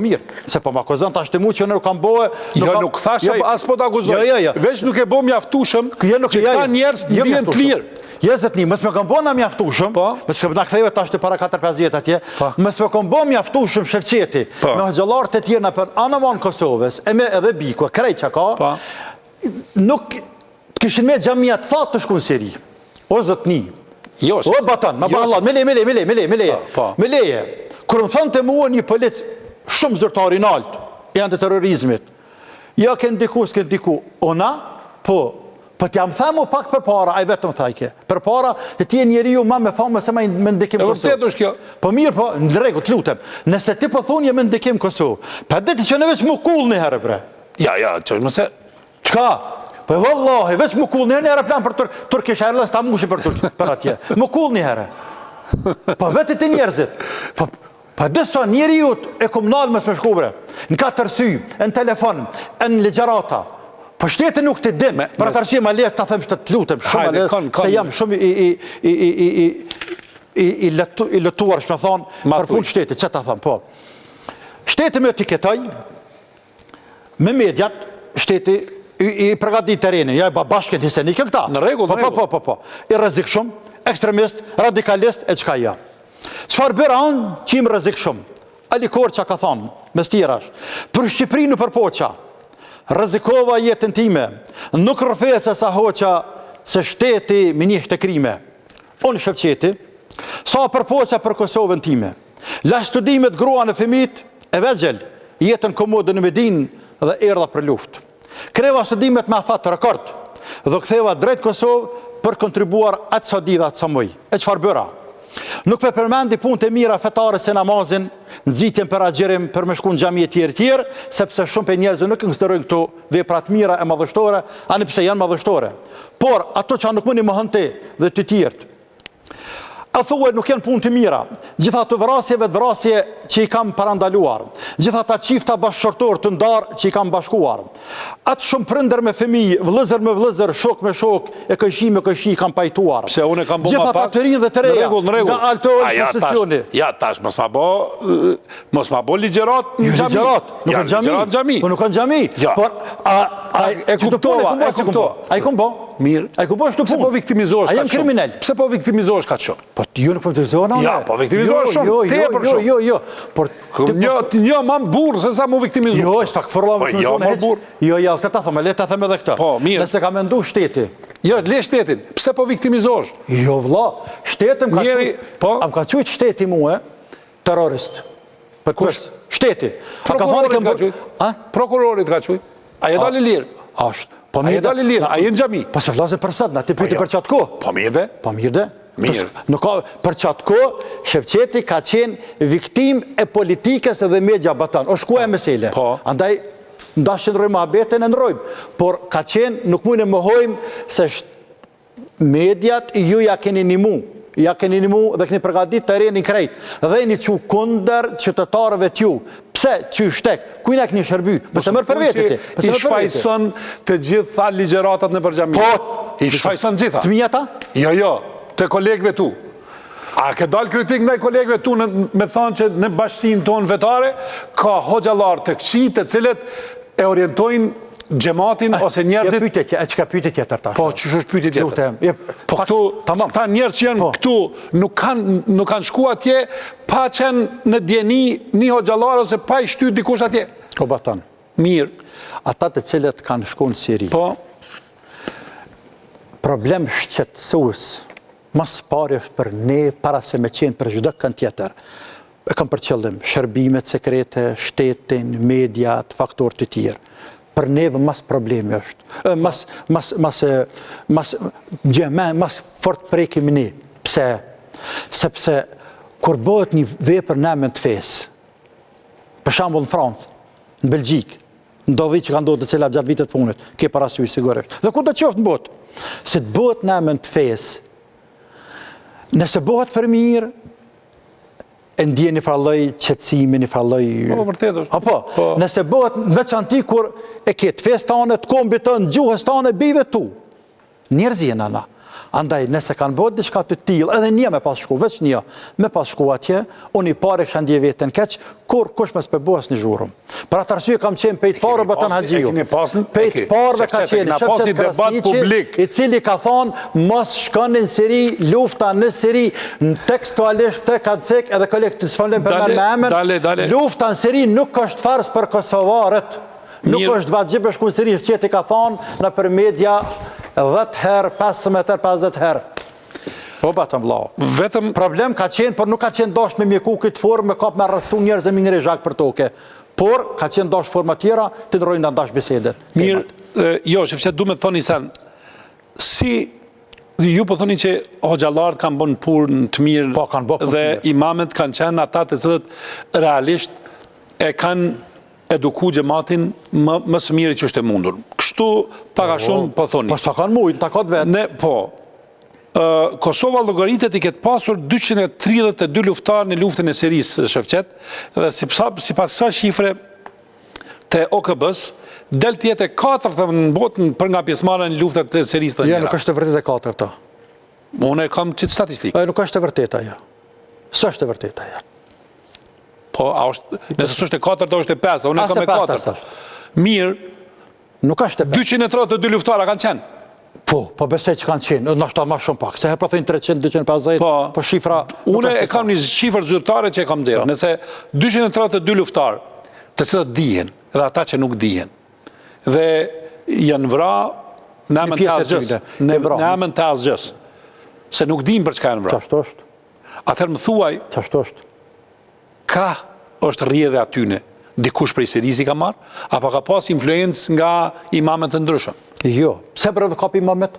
S2: mirë, se po më akuzon tash të mu që nuk kam bëhe...
S1: Jo, nuk thashe, as po të akuzoj. Veç nuk e bo mjaftushëm që ka njerës në bjen të lirë.
S2: Jezëtni, mësë me kam bo në mjaftushëm, mësë në ktheve tash të para 4-5 vjetë atje, mësë me kam bo mjaftushëm Shevqeti, me hëgjëllarët e tjerë në për anëmanë Kosovës, e me edhe Biko, krejt që ka, nuk këshin me gjamiat fatë të shku në seri. O zëtni, o batan, ma bahallat, me leje. Kërë më thënë të mua një polic shumë zërtari në altë, e antiterrorizmit, ja kënë diku, s'kënë diku, ona, po t'jam themu pak për para, a i vetëm thajke, për para, të tje njeri ju ma me famë, se ma me ndikim Kosovë.
S1: E vërtet është kjo?
S2: Po mirë, po, në regu, të lutem, nëse ti po thunje me ndikim Kosovë, pa diti që në veç mu kull një herë, bre.
S1: Ja, që mëse...
S2: Qka? Po vallahi, veç mu kull një herë plan për Turkish Airlines, ta mushi për atje. Mu kull një herë. Po vetit e njerëzit. Pa disa njeri ju e komunalë mësë me shkubre, në 4 sy, në telefon, në legjerata. Po shteti nuk të din, për atë arsye ma letë të them që të lutem, shumë ma letë, se jam shumë i lëtuar, shme thonë, për punë shteti, që të them, po. Shteti me etiketaj, me mediat, shteti i përgatit terenin, ja e bashkën hisenikën këta.
S1: Në regull.
S2: Po. I rrezik shumë, ekstremist, radikalist, e qka ja. Qfar bëra unë që im rrezik shumë? Ali Korqa ka thonë, mes tjerash, për Shqipëri në përpoqa, rrezikova jetën time, nuk rrëfeje se sa hoqa se shteti me njëh të krime. Unë Shevqeti, sa përpoqa për Kosovën time, la studimet grua në fëmit, e vegjel, jetën komodë në Medin dhe erdha për luft. Kreva studimet me afat rekord, dhe ktheva drejt Kosovë për kontribuar atë sa di dhe atë sa mëj. E qfar bëra? Nuk për përmendi punë të mira fetare se namazin, nëzitjen për agjerim për me shku në gjami e tjerë, sepse shumë për njerëzë nuk nësërojnë këto veprat mira e madhështore, anë pëse janë madhështore. Por, ato që nuk mëni më hënte dhe të tjertë, a thuaj nuk janë punë të mira, gjitha të vrasjeve të vrasje që i kam parandaluar, gjitha të qifta bashkëshortor të ndarë që i kam bashkuar, atë shumë prëndër me fëmi, vëllëzër me vëllëzër, shok me shok, e këshi me këshi i kam pajtuar.
S1: Pse unë e kam bo ma
S2: gjitha
S1: pak?
S2: Gjitha të rinë dhe të reja, nga altohë në posesioni.
S1: Ja, tash, mos ma bo ligjerat në gjami.
S2: Nuk në gjami. Po nuk në gjami. Por,
S1: e kuptova.
S2: A i kom bo?
S1: Mirë.
S2: A i kom bo shtu punë.
S1: Pse po viktimizohesh ka shumë?
S2: A jem kriminal.
S1: Pse po viktimizohesh ka shumë?
S2: Po ju nuk po viktimizohesh në
S1: Ja, po viktimizohesh shumë, te për shumë.
S2: Jo.
S1: Një ma më burë, se sa mu viktimizohesh.
S2: Jo, është ta këfërla viktimizohesh. Jo, të ta thëmë, le të thëmë edhe këta.
S1: Po, mirë.
S2: Nëse ka mendu shteti.
S1: Jo, le shtetin. Pse po viktimizohesh?
S2: Jo, vla, shtetin am ka qujtë shteti mu terrorist.
S1: Kush?
S2: Shteti.
S1: Prokurorit ka qujtë. A je dali lirë?
S2: Ashtë.
S1: A je dali lirë? A je në gjami?
S2: Pas me flasën për sëtë, na ti pyti për qatë ko.
S1: Po mirë dhe?
S2: Po mirë dhe?
S1: Mirë.
S2: Nuk ka për qatë ko, Shevqeti ka qenë viktim e politikës edhe media batan. O shku e mesele.
S1: Po.
S2: Andaj, ndashin rojmë abetën e në rojmë. Por ka qenë, nuk mujnë më hojmë se mediat ju ja keni një mu. Ja keni një mu dhe keni përgatit të reni krejt. Dhe një që kunder qytetarëve t'ju. Pse që shtek? Kujna këni shërby? Pëse mërë për vetit ti?
S1: I shfajson të gjitha ligjeratat në përgjami?
S2: Po.
S1: I shfajson gjitha?
S2: Të minja ta?
S1: Jo, të kolegve tu. A ke dalë kritik ndaj kolegve tu me thonë që në bashkësin tonë vetare ka hoxalar të këqi të cilët e orientojnë gjematin ose njerëzit...
S2: E që ka pyte tjetër tash?
S1: Po, që është pyte tjetër? Po këtu, ta njerëz që janë këtu, nuk kanë shku atje pa qenë në djeni një hoxalar ose pa i shty dikush atje.
S2: O batan.
S1: Mirë.
S2: Ata të cilët kanë shku në Siri.
S1: Po.
S2: Problem shqetësus, mas pari është për ne, para se me qenë për çdo kënd tjetër. E kam për qëllim, shërbimet sekrete, shtetin, mediat, faktor të tjerë. Për neve mas problemi është, mas fort prekim ne. Pse? Sepse, kur bëhet një vepër në emën të fesë, për shambull në Francë, në Belgjikë, ndodhi që ka ndodhë të cilat gjatë vitet funit, ke parasysh sigurisht. Dhe kur të qoftë në botë, se të bëhet në emën të fesë, nëse bëhet për mirë, e ndje një farlloj qetësimi, një farlloj...
S1: Po, vërtet është.
S2: Apo,
S1: Po.
S2: nëse bëhet në veçanti kur e ketë festane, të kombit të në gjuhës tane, bive tu. Njerëzien ana. Andaj, nëse kanë bëhet diçka të tillë, edhe një me pas shku, veç një, me pas shku atje, unë i pare kësha ndje vetën keq, kur kush me s'pëbohës një zhurëm. Për atë arsye kam qenë pejt parë Batan Haxhiu. Pejt parëve ka qenë
S1: Shefqet
S2: Krasniqi, i cili ka thonë mos shkoni në Siri, lufta në Siri, në tekstualisht te ka cek edhe kolektiv s'falem për me emër, lufta në Siri nuk është fars për kosovarët. Nuk është vajxhib e shku në Siri, qeti ka thonë në për media 10 herë, 15 herë, 50 herë. Po batëm vlau.
S1: Vetëm
S2: Problem ka qenë, por nuk ka qenë dosh me mjeku këtë formë, me kap me rrëstu njerëz e mingre zhak për toke. Por ka qenë dosh forma tjera, të ndrojnë në ndash biseden.
S1: mirë, jo, Shefqet, du me të thoni sen, si ju po thoni që hoxhallarët kanë bënë punë të mirë
S2: Po, kanë bërë punë
S1: dhe
S2: të mirë.
S1: imamet kanë qenë ata të cilët realisht e kanë eduku gjematin më së miri që është e mundur. Kështu paka shumë po thoni.
S2: Po sa kanë mujtë, ta ka të vetë.
S1: Ne, po, Kosova llogaritet i ketë pasur 232 luftarë në luftën e Sirisë, Shefqet, dhe si pas kësaj shifre të OKB-s, del tjetë e 4 në botën për nga pjesëmarrja në luftët e Sirisë të
S2: Ja,
S1: njëra.
S2: nuk është e vërtet e 4-ta.
S1: Unë e kam qitë statistikë.
S2: Nuk është e vërteta, ja. Së është e vërteta, ja.
S1: Po, nëse s'është e 4-ta, është e 5-ta, unë e
S2: As
S1: kam
S2: e
S1: e
S2: 5-ta
S1: 4-ta. Mirë,
S2: Nuk është e 5.
S1: 232 luftara kanë qenë.
S2: Po besoj që kanë qenë, nështë ta ma shumë pak. Se herë përthejnë 300, 250, po shifra...
S1: Unë e kam një shifër zyrtare që e kam nxjerrë. Nëse 232 luftarë, të cilët dihen, dhe ata që nuk dihen, dhe janë vra në emën të asgjës, në emën të asgjës, se nuk dihin për çka janë vra.
S2: Qashtu është.
S1: Atëherë më thuaj,
S2: Qashtu është.
S1: ka është rrjedhja atyne, dikush prej Sirisë i ka marrë, apo ka pas influencë nga imamet të ndryshëm?
S2: Jo, pse për kap imamet?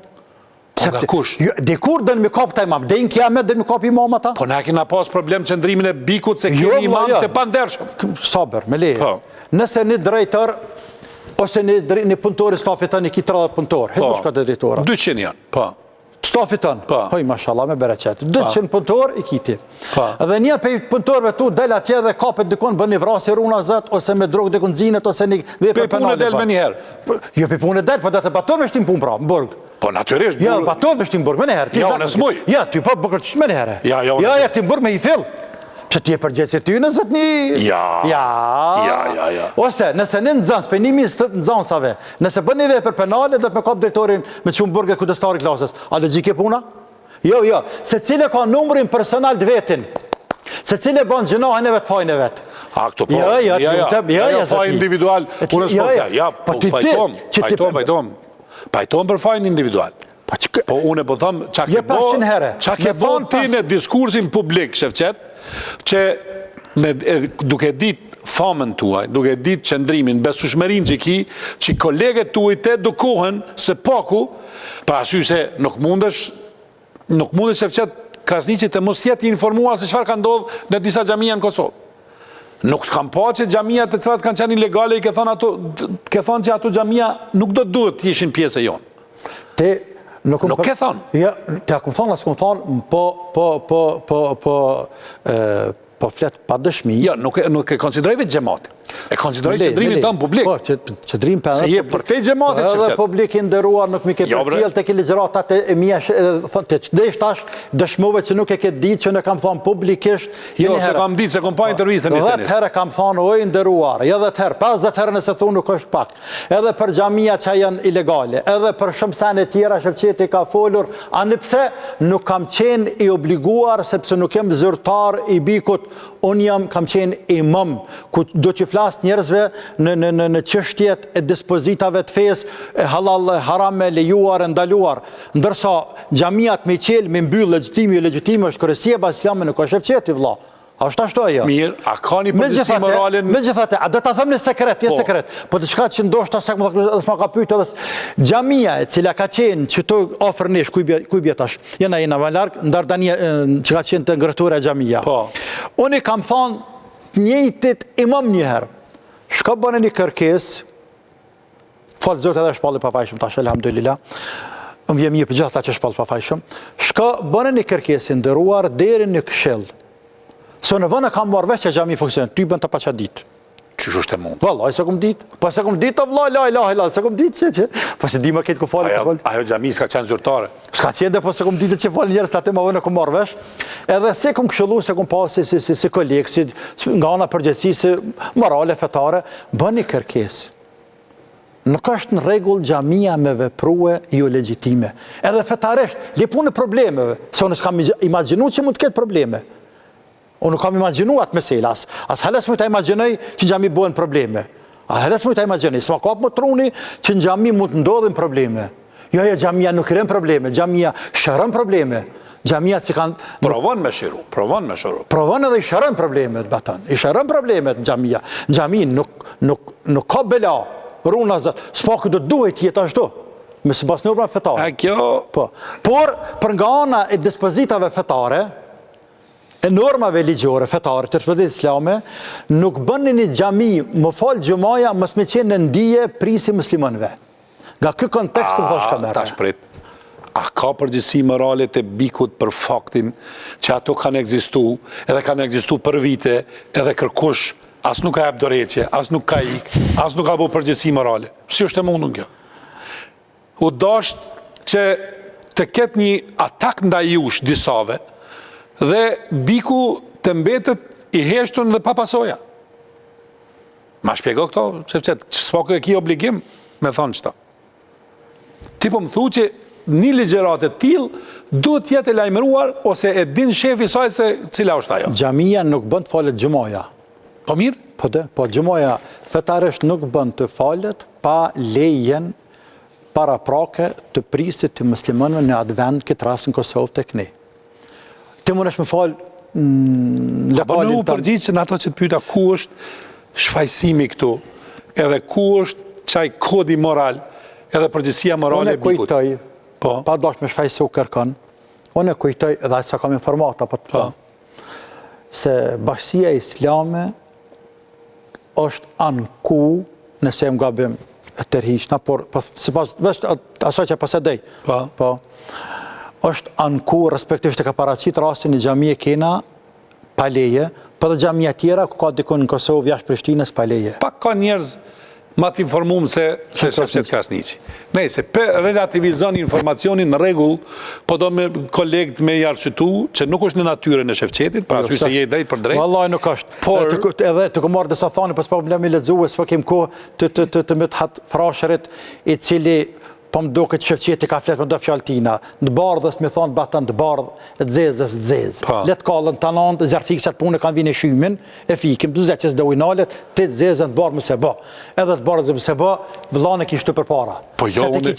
S1: Nga kush?
S2: Dikur dënë me kap ta imam, dhe në kiamet dënë me kap imam ata?
S1: Po na kena pas problem qëndrimin e bikut se kemi imam të pandershëm.
S2: Saber, me leje.
S1: Po.
S2: Nëse një drejtër, ose një punëtor i stafit të një ki 30 punëtor, hëtë shka të drejtora.
S1: 200 janë, po.
S2: Stafit tënë,
S1: Po.
S2: hoj, mashallah, me bereqet. 200 punëtor i kiti.
S1: Po.
S2: Dhe një pej punëtorve tu del atje dhe kapet dikon, bën një vrasje runa zët, ose me drogë dikon zinët, ose një vepër
S1: Pe punë del me njëherë.
S2: Jo, pe punë del, po dhe të baton me shtim punë pra, në burg.
S1: Po natyrisht.
S2: Ja, baton me shtim burg, me njëherë.
S1: Ja, unë s'muj.
S2: Ja, ty po bërë qështë me njëherë.
S1: Ja,
S2: ja, ti burg me i fill. Që ti e përgjithë si ty në zëtë një...
S1: Ja.
S2: Ose, nëse në nëzans, për 1.000 nëzansave, nëse bën një vepër penale, dhe të me kap drejtorin me qumë burg e kudestari klasës. A dhe gjike puna? Jo, se cile ka numërin personal të vetin. Se cile ban gjënohen e vetë, fajnë e vetë.
S1: A, këto po. Ja, fajnë individual. Unë s'po, pajton për fajnë individual. Po unë e po thëmë, qa ke bo ti në diskursin publik, Shefqet, që duke dit famën tuaj, duke dit qëndrimin, besushmerin që ki, që kolegët tuaj te dukohen se paku, pra asy se nuk mundesh Shefqet Krasniqi të mos jetë informuar se çfarë ka ndodhur në disa xhamia në Kosovë. Nuk kam pa që xhamia të cilat kanë qenë ilegale i ke thonë që ato xhamia nuk do të duhet të ishin pjesë e jonë. Nuk ke thonë.
S2: Ja, te akum thonë, as kum thonë, po flet pa dëshmi.
S1: Ja, nuk e konsideroj vetë xhamatin. E konsideroj qëndrimin tonë publik.
S2: Po, qëndrim për
S1: se je për te xhamatit që
S2: edhe publik i nderuar nuk mi ke përcjell të ke ligjëratat e mia të çdeshtash dëshmove që nuk e ke ditë që ne kam thonë publikisht.
S1: Jo, se kam ditë se kom pa intervistën.
S2: 10 herë kam thonë oj nderuar, ja 10 herë, 50 herë nëse thonë nuk është pak. Edhe për xhamia që janë ilegale, edhe për shumë sene tjera Shefqeti ka folur, ani pse nuk kam qenë i obliguar sepse nuk jam zyrtar i bikut. Unë kam qenë imam, ku do që flasë njerëzve në çështjet e dispozitave të fesë, e halal, haram, lejuar, ndaluar. Ndërsa xhamiat me qelë, me mbyllë, legjitimi është kërësie ba Islamit, nuk është Shefqeti, vlla. A është ashtu ajo?
S1: Mirë, a ka një përgjithësi morale?
S2: Megjithatë, a do ta them në sekret, sekret. Po diçka që ndoshta sa më ka pyetur edhe xhamia e cila ka qenë që to afër nesh ku i bie tash. Jena më larg ndar tani që ka qenë të ngrohtura xhamia.
S1: Po.
S2: Unë kam thonë njëjtit imam një herë. Shka bënë një kërkesë, falë zot edhe shpalli pafajshëm tash elhamdulillah. Më vjen mirë për gjithë ata që shpall pafajshëm. Shka bënë një kërkesë ndëruar deri në Këshill. Se në vënë kam marrë vesh që xhami funksionon, ty bën të paqadit.
S1: Qysh është e mund?
S2: Vallai, se kom ditë. Po se kom ditë, vllai, la ilaha illa, se kom ditë që. Po se di më këtë ku falë,
S1: Ajo xhami s'ka qenë zyrtare.
S2: S'ka qenë, po se kom ditë që falë njerëz atë më vënë kom marrë vesh. Edhe se kom këshillu, se kom pasë si kolegë, nga ana përgjegjësisë morale fetare, bëni kërkesë. Nuk është në rregull xhamia me veprue jo legjitime. Edhe fetarisht, li punë problemeve, se unë s'kam imagjinuar që mund të ketë probleme. Unë nuk kam imagjinuar atë mesela, as halas mund ta imagjinoj që xhami bëhen probleme. Halas mund ta imagjinoj, s'ma kap më truni që në xhami mund të ndodhin probleme. Jo, xhamia nuk kërën probleme, xhamia shëron probleme. Xhamia që kanë
S1: Provon me shiru.
S2: Provon edhe i shëron problemet, baton. I shëron problemet në xhamia. Xhami nuk ka bela. Runa zot, s'po do duhet jetë ashtu. Me sipas normave fetare.
S1: A kjo
S2: Po. Por për nga ana e dispozitave fetare, e normave ligjore fetare të Shërbëtisë Islame, nuk bënin një xhami më fal xhumaja mos me qenë në ndije prisi muslimanëve. Nga ky kontekst u thash kamerë.
S1: Tash prit. A ka përgjegjësi morale të bikut për faktin që ato kanë ekzistuar, edhe kanë ekzistuar për vite, edhe kërkush as nuk ka jap dorëçje, as nuk ka ik, as nuk ka bëu përgjegjësi morale. Si është e mundur kjo? U dasht që të ketë një atak ndaj jush disave dhe biku të mbetet i heshtun dhe pa pasoja. Ma shpjego këto, sepse s'po e ki obligim me thonë qëta. Ti po më thu që një ligjërat e tillë duhet të jetë e lajmëruar ose e din shefi saj se cila është ajo.
S2: Xhamia nuk bën të falet xhumaja.
S1: Po mirë?
S2: Po xhumaja fetarisht nuk bën të falet pa lejen paraprake të prisit të muslimanëve në atë vend, këtë rast në Kosovë tek ne. Ti mund është me falë
S1: lokalin tonë. Përgjigj në ato që të pyeta ku është shfaqësimi këtu, edhe ku është çaj kodi moral, edhe përgjegjësia morale e bikut.
S2: Unë kujtoj, pa dash me shfaqësu kërkon, unë kujtoj edhe aq sa kam informata po të them, se Bashkia Islame është anku, nëse më gabim e tërhiqna, por sipas vetë asaj që pas e dej. Po. Është anku respektivisht e ka paraqit rastin e xhamie kena pa leje, po dhe xhamia tjera ku ka dikon në Kosovë jashtë Prishtinës pa leje.
S1: Pak ka njerëz ma të informuar se Shefqet Krasniqi. Nëse relativizon informacionin në rregull, po do me kolegët me i arsyetu që nuk është në natyrën e Shefqetit, pra arsye se je drejt për drejt.
S2: Vallahi nuk është. Por edhe të komor disa thani pas po blem i lexues, s'po kem kohë të me të hat frashërit i cili po më duket që Shefqeti ka flet me do fjaltina. Të bardhës më thon batan të bardh e xezës xez. Let kallën tanon të zjarfikçat punë kanë vinë shymin e fikim të zëçës do inalet të xezën të bardh më se bë. Edhe të bardhës më se bë, vëllane kishte përpara.
S1: Po jo unë.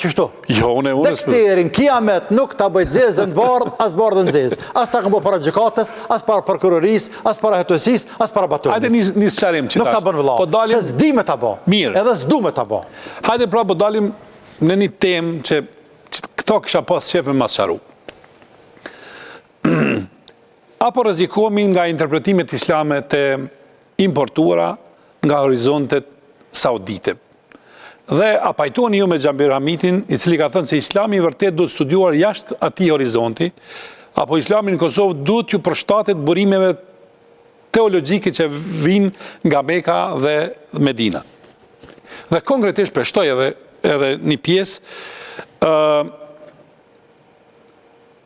S1: Jo unë.
S2: Deri në kiamet nuk ta bëj xezën të bardh as bardhën xez. As ta kam para gjykatës, as para prokurorisë, as para hetuesisë, as para baturit.
S1: Hajde nis çarim çfarë.
S2: Nuk ta bën vëllai.
S1: Po dalim.
S2: Se s'di me ta bë.
S1: Mirë.
S2: Edhe s'du me ta bë.
S1: Hajde pra po dalim në një temë që këto kisha pas shefe mas qaru. Apo rrezikohemi nga interpretimet islame të importuara nga horizontet saudite. Dhe a pajtuani ju me Xhambir Hamitin, i cili ka thënë se islami vërtet duhet studiuar jashtë atij horizonti, apo islami në Kosovë duhet ju përshtatet burimeve teologjike që vinë nga Meka dhe Medina. Dhe konkretisht përshtoj edhe një pjesë,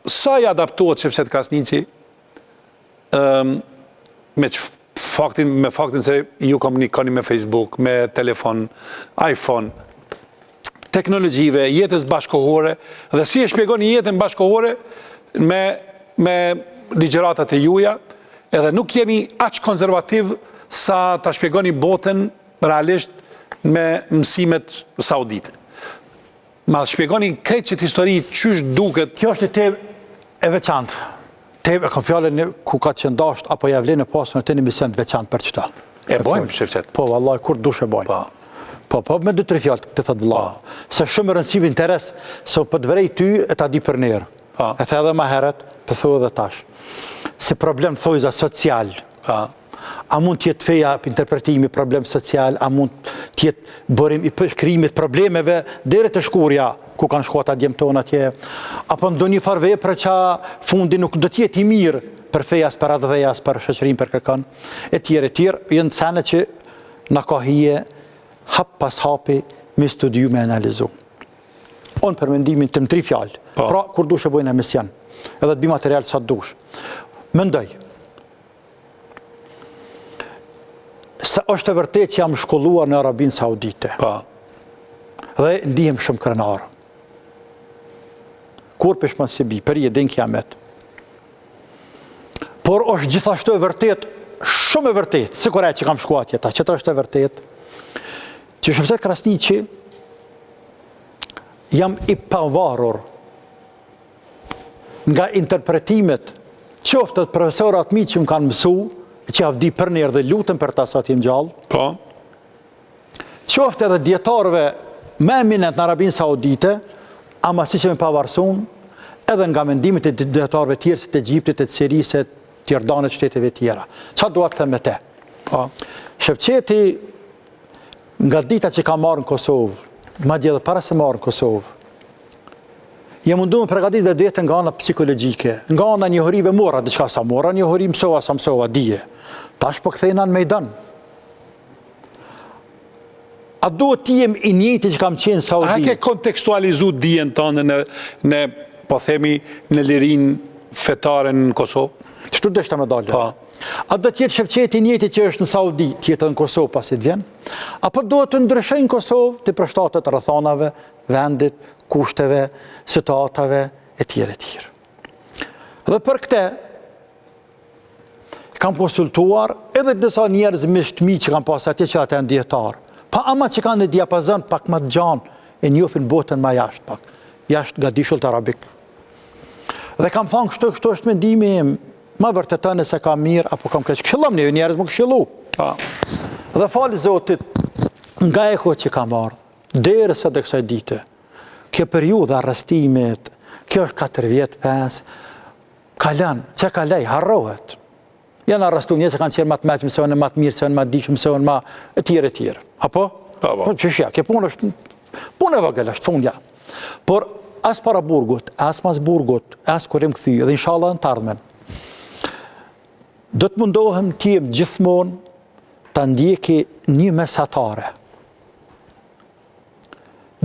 S1: sa i adaptohet Shefqet Krasniqi me faktin se ju komunikoni me Facebook, me telefon, iPhone, teknologjive, jetës bashkohore, dhe si e shpjegoni jetën bashkohore me ligjëratat e juaja, edhe nuk jeni aq konservativ sa ta shpjegoni botën realisht me mësimet saudite. Ma shpjegoni krejt që histori qysh duket.
S2: Kjo është temë e veçantë. Temë e kam fjalën ku ka të qëndasht apo ja vlen e pasur në një mision të veçantë për çta.
S1: E bojmë Shefqet.
S2: Po vallahi kur dush e bojmë. Po me 2-3 fjalë të thot vëlla. Se shumë rëndësi interes se po të vrej ty e ta di për nerë. E the edhe më herët, po thoj edhe tash. Se problem thojza social. A mund tjetë feja interpretimi problem social, a mund tjetë bërim i përshkrimit problemeve deri të shkurja, ku kanë shkuat a djemë tonë atje, apo ndo një farve për që fundi nuk do tjetë i mirë për feja, as për adhëdheja, as për shoqërinë për kërkon, e tjerë, janë sene që në ka hije hap pas hapi me studiu me analizu. Unë për mendimin të më 3 fjalë, pra kur dush e bojnë emision, edhe të bi material sa të dush. Mendoj, se është e vërtet që jam shkolluar në Arabinë Saudite. Dhe ndihem shumë krenar. Kur peshman se bi, për i e din kiamet. Por është gjithashtu e vërtet, shumë e vërtet, si kore që kam shkuat jeta, që të është e vërtet, që shëfëtet Krasni që jam i pavarur nga interpretimet qoftë të profesorat mi që më kanë mësu, që avdi për njerë dhe lutën për ta sa t'jem gjallë, qoftë edhe djetarëve me eminent në Arabinë Saudite, ama si që me pavarësun, edhe nga mendimit e djetarëve tjerë si të Egjiptit, të Sirisë, të Jordanit, shteteve tjera. Qa duat të me te? Shefqeti, nga dita që ka marrë në Kosovë, ma dje dhe para se marrë në Kosovë, je mundu me pregadit dhe vetë nga ana psikologjike, nga ana njohurive mora, diçka sa mora, njohuri mësova sa mësova, dije. Tash po kthejna në mejdan. A duhet ti jem i njëjti që kam qenë Saudi?
S1: A ke kontekstualizu dijen tonë në po themi, në lirin fetare në Kosovë?
S2: Qëtu deshta me dalë? A do tjetë Shefqeti njëti që është në Saudi, tjetë në Kosovë pasit vjen? Apo duhet të ndryshojnë Kosovë të përshtatët rrethonave, vendit, kushteve, situatave, e tjere. Dhe për këte, kam konsultuar edhe disa njerëz me shtëmi që kam pas atje që atë e ndjetarë. Pa ama që kanë në diapazon pak më të gjanë, e njofin botën ma jashtë pak, jashtë nga dishull të arabik. Dhe kam thonë kështu është mendimi im, ma vërtetën e se ka mirë, apo kam keq këshillom, një njerëz më këshillu. Dhe fali Zotit, nga e kohë që kam ardhë, derë se dhe kësaj dite, kjo periudhë arrestimit, kjo është 4 vjetë, 5, kalan, që kalej, harrohet. Janë arrestu një që kanë qenë matë meqë, mësohen e matë mirë, mësohen ma dishë, mësohen ma e tjere. Apo? Qëshja, kjo punë është, punë e vëgëll është, fundja. Por, as para burgut, as mas burgut, as kurim këthy, dhe inshallah në të ardhmen, do të mundohem t'jem gjithmonë të ndjeki një mesatare.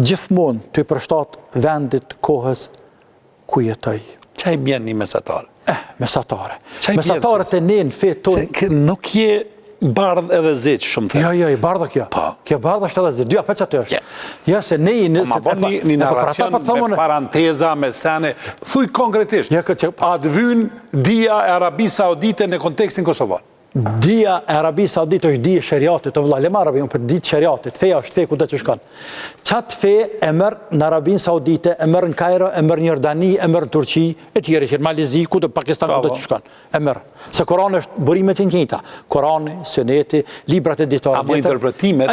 S2: Gjithmonë të i përshtat vendit kohës ku jetoj.
S1: Qa i bjen një mesatare?
S2: Mesatare. Mesatare të ne në fetë tonë.
S1: Nuk je bardh edhe zeqë shumë të.
S2: Jo, i bardhë kjo. Kjo bardhë është edhe zeqë. Dyja, për që të është? Ja, se ne i në...
S1: Ma bon një narracion me paranteza, me sene. Thuj konkretisht, a të vynë dia e Arabi Saudite në kontekstin Kosovar?
S2: Dia e Arabi Saudite është dia shariatit, o vëlla, lema Arabi, për ditë shariatit, feja është fe ku dhe që shkanë. Qatë fe e mërë në Arabin Saudite, e mërë në Kairo, e mërë në Jordani, e mërë në Turqi, e tjere që në Malizi, ku dhe Pakistan, ku dhe që shkanë. E mërë. Se Koran është burimet i njëta. Korani, Suneti, librat e ditarë.
S1: Apo interpretimet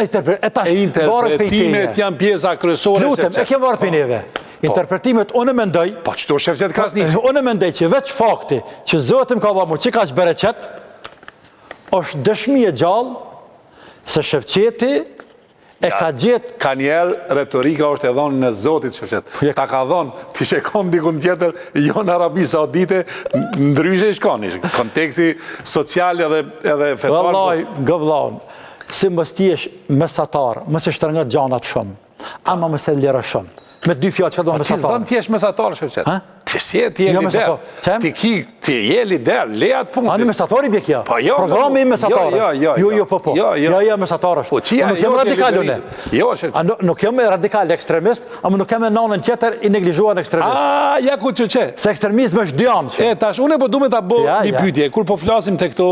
S1: janë pjesa kryesore.
S2: Lutem, e ke varë për neve. Interpretimet, unë e mendoj...
S1: Po, qëto Shefqet Krasnici?
S2: Unë e mendoj që veç fakti që Zotim ka dhamu që ka që bereqet, është dëshmi e gjallë se Shefqeti e ka gjetë...
S1: Ka njerë retorika është e dhonë në Zotit Shefqet. Ta ka dhonë, të shekon dikun tjetër, jo në Arabi Saudite, ndryshe i shkoni, konteksti social edhe fetar.
S2: Vëllaj, gëvlon, si mës t'jesh mesatar, mës e shtërngat gjanat shumë, ama mës e lera shumë. Me 2 fjallë që do mesatar.
S1: Ti s'don t'jesh mesatar, Shefqet. Ti si e ti je lider. Ti je lider, leat punë.
S2: Ani mesatari bje kja. Programi i mesatarës. Jo, po. Jo, mesatarës. Nuk jem radikal une.
S1: Jo, Shefqet.
S2: Nuk jem radikal ekstremist, ama nuk jem e nanën tjetër i neglizhuar ekstremist.
S1: Ja ku që që.
S2: Se ekstremizm është djanë.
S1: E, tash, une po du me ta bo një pytje. Kur po flasim të këto,